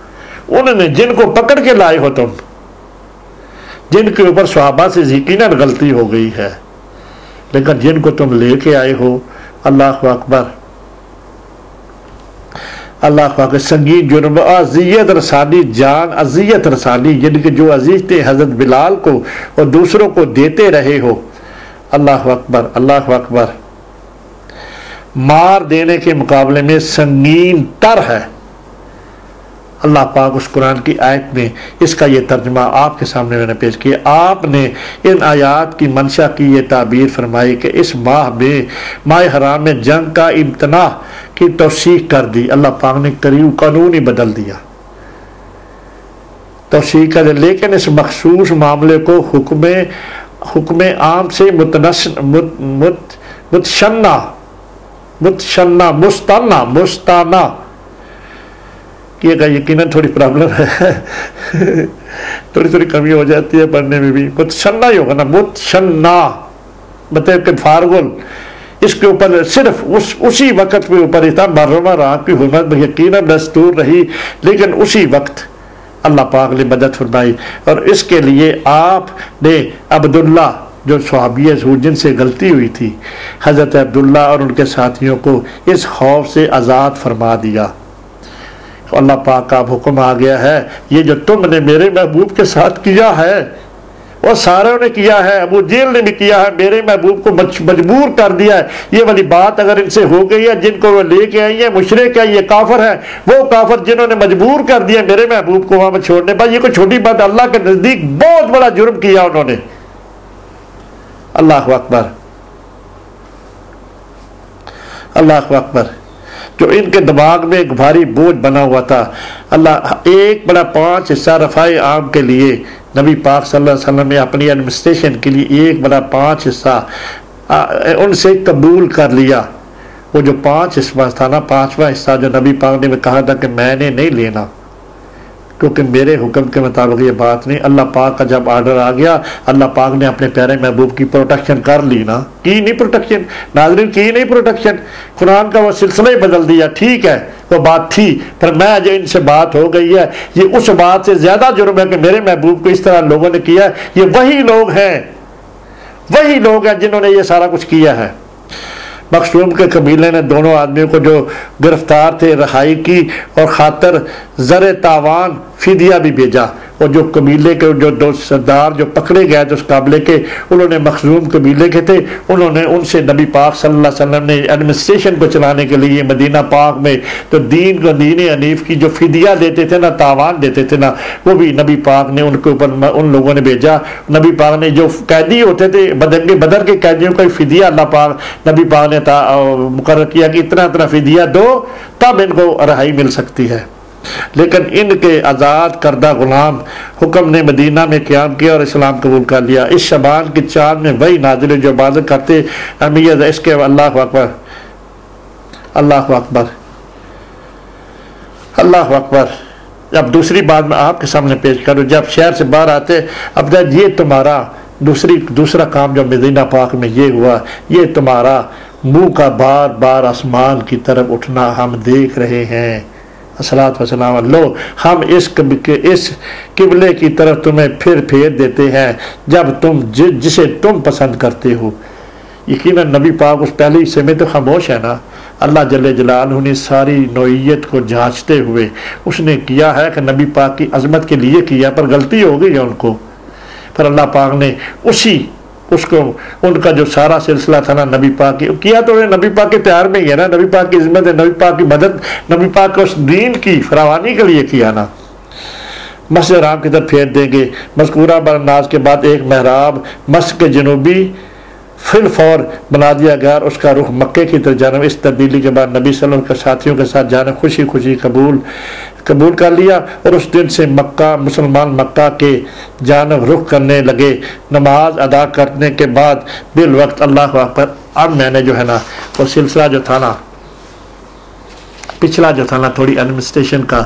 उन्होंने जिनको पकड़ के लाए हो तुम, जिनके ऊपर सहाबा से यकीनन गलती हो गई है, लेकिन जिनको तुम लेके आए हो, अल्लाह अकबर, अल्लाह अकबर, संगीन जुर्म, अज़ियत रसानी, जान अज़ियत रसानी, जिनके जो अजीज थे हजरत बिलाल को और दूसरों को देते रहे हो। अल्लाह अकबर, अल्लाह अकबर। मार देने के मुकाबले में संगीन तर है। अल्लाह पाक उस कुरान की आयत में इसका ये तर्जुमा आपके सामने मैंने पेश किया। आपने इन आयात की मंशा की ये ताबीर फरमाई कि इस माह में, माह हराम में जंग का इम्तना की तौसीक कर दी। अल्लाह पाक ने करीब कानून ही बदल दिया, तौसीक कर, लेकिन इस मखसूस मामले को हुक्म आम से मुस्ताना किएगा। यकीनन थोड़ी प्रॉब्लम है थोड़ी कमी हो जाती है पढ़ने में भी। मुतशन्ना ही होगा ना, मुतशन्ना मतलब कि फारगुल, इसके ऊपर सिर्फ उसी वक्त के ऊपर इतना मर्रमा रात की हुर्मत यकीनन दस्तूर रही, लेकिन उसी वक्त अल्लाह पाक ने मदद फरमाई। और इसके लिए आपने अब्दुल्ला जो सहाबी जिनसे गलती हुई थी, हज़रत अब्दुल्ला और उनके साथियों को इस खौफ से आज़ाद फरमा दिया अल्लाह पाक का हुक्म आ गया है, ये जो तुमने मेरे महबूब के साथ किया है और सारों ने किया है, अबू जेल ने भी किया है, मेरे महबूब को मजबूर कर दिया है। ये वाली बात अगर इनसे हो गई है, जिनको वो लेके आई है मुशरिक है, ये काफिर है, वो काफिर जिन्होंने मजबूर कर दिया मेरे महबूब को वहां छोड़ने पर, ये कोई छोटी बात, अल्लाह के नजदीक बहुत बड़ा जुर्म किया उन्होंने। अल्लाह अकबर, अल्लाह अकबर। जो इनके दिमाग में एक भारी बोझ बना हुआ था, अल्लाह एक बड़ा 5 हिस्सा रफ़ाए आम के लिए नबी पाक सल्लल्लाहु अलैहि वसल्लम ने अपनी एडमिनिस्ट्रेशन के लिए एक बड़ा 5 हिस्सा उनसे कबूल कर लिया। वो जो 5 हिस्सा था ना, 5वां हिस्सा जो नबी पाक ने कहा था कि मैंने नहीं लेना, क्योंकि मेरे हुक्म के मुताबिक ये बात नहीं। अल्लाह पाक का जब आर्डर आ गया, अल्लाह पाक ने अपने प्यारे महबूब की प्रोटेक्शन कर ली ना, की नहीं प्रोटेक्शन, नाज़रीन की नहीं प्रोटेक्शन, कुरान का वो सिलसिला ही बदल दिया। ठीक है वो बात थी, पर मैं जो इनसे बात हो गई है, ये उस बात से ज्यादा जुर्म है कि मेरे महबूब को इस तरह लोगों ने किया। ये वही लोग हैं जिन्होंने ये सारा कुछ किया है। मखसूम के कबीले ने दोनों आदमियों को जो गिरफ्तार थे रहाई की और खातर ज़र तावान फिदिया भी भेजा। और जो कबीले के जो 2 सरदार जो पकड़े गए थे उस काबले के, उन्होंने मखसूम कबीले के थे, उन्होंने उनसे नबी पाक सल्लल्लाहु अलैहि वसल्लम ने एडमिनिस्ट्रेशन को चलाने के लिए मदीना पाक में तो दीन हनीफ की जो फिदिया देते थे ना, तावान देते थे ना, वो भी नबी पाक ने उनके ऊपर उन लोगों ने भेजा। नबी पाक ने जो कैदी होते थे बदर के कैदियों का फिदिया अल्लाह पाक नबी पाक ने मुकर्रर किया कि इतना इतना फिदिया दो तब इनको रहाई मिल सकती है। लेकिन इनके आज़ाद करदा गुलाम हुक्म ने मदीना में क़याम किया और इस्लाम कबूल कर लिया। इस शबान की चाँद में वही नाज़िल जो इबादत करते अमीर इसके। अल्लाह अकबर, अल्लाह अकबर, अल्लाह अकबर। अब दूसरी बात मैं आपके सामने पेश करूँ, जब शहर से बाहर आते, अब जब ये तुम्हारा दूसरा काम जो मदीना पाक में ये हुआ, ये तुम्हारा मुँह का बार बार आसमान की तरफ उठना हम देख रहे हैं। अस्सलातु वस्सलाम, लो हम इस किबले की तरफ तुम्हें फिर फेर देते हैं जब तुम जिसे तुम पसंद करते हो। यकीनन नबी पाक उस पहले हिस्से में तो खामोश है ना। अल्लाह जल्ले जलालहू ने सारी नौइयत को जांचते हुए उसने किया है कि नबी पाक की अजमत के लिए किया, पर गलती हो गई है उनको। पर अल्लाह पाक ने उसको उनका जो सारा सिलसिला था ना नबी पाक की किया, तो नबी पाक के प्यार में ही है ना, नबी पाक की इज़्ज़त है, नबी पाक की मदद, नबी पाक को उस दीन की फरावानी के लिए किया ना। मस्जिद हराम की तरफ फेर देंगे। मज़कूरा बरनाज के बाद एक महराब मस्जिद के जनूबी फिलफौर बना दिया गया, उसका रुख मक्के की तरफ जाना। इस तब्दीली के बाद नबी सल्लल्लाहु अलैहि वसल्लम के साथियों के साथ जाना खुशी खुशी कबूल कर लिया और उस दिन से मुसलमान मक्का के जानब रुख करने लगे। नमाज अदा करने के बाद बिल वक्त अल्लाह अकबर। अब मैंने जो है ना वो सिलसिला जो था ना पिछला जो था ना थोड़ी एडमिनिस्ट्रेशन का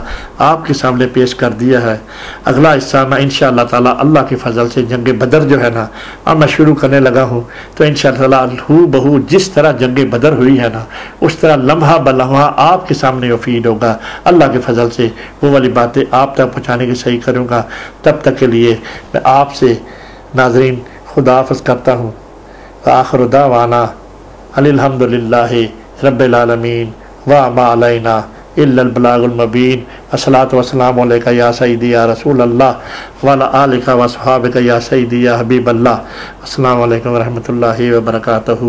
आपके सामने पेश कर दिया है। अगला हिस्सा मैं इंशाअल्लाह ताला अल्लाह के फजल से जंग बदर जो है ना अब मैं शुरू करने लगा हूँ, तो इंशाअल्लाह हू बहू जिस तरह जंग बदर हुई है ना उस तरह लम्हा बलम्हा आपके सामने वफीद होगा। अल्लाह के फजल से वो वाली बातें आप तक पहुँचाने की सही करूँगा। तब तक के लिए मैं आपसे नाज़रीन खुदाफिज़ करता हूँ। आखिर दावाना अनिल हम्दुलिल्लाहि रब्बिल आलमीन व मा अलैना इल्लल बलागुल मुबीन। अस्सलातु वस्सलामु अलैका या सय्यदी या रसूल अल्लाह व अला आलिका व अस्हाबिका या सय्यदी या हबीब अल्लाह। अस्सलामु अलैकुम व रहमतुल्लाहि व बरकातहू।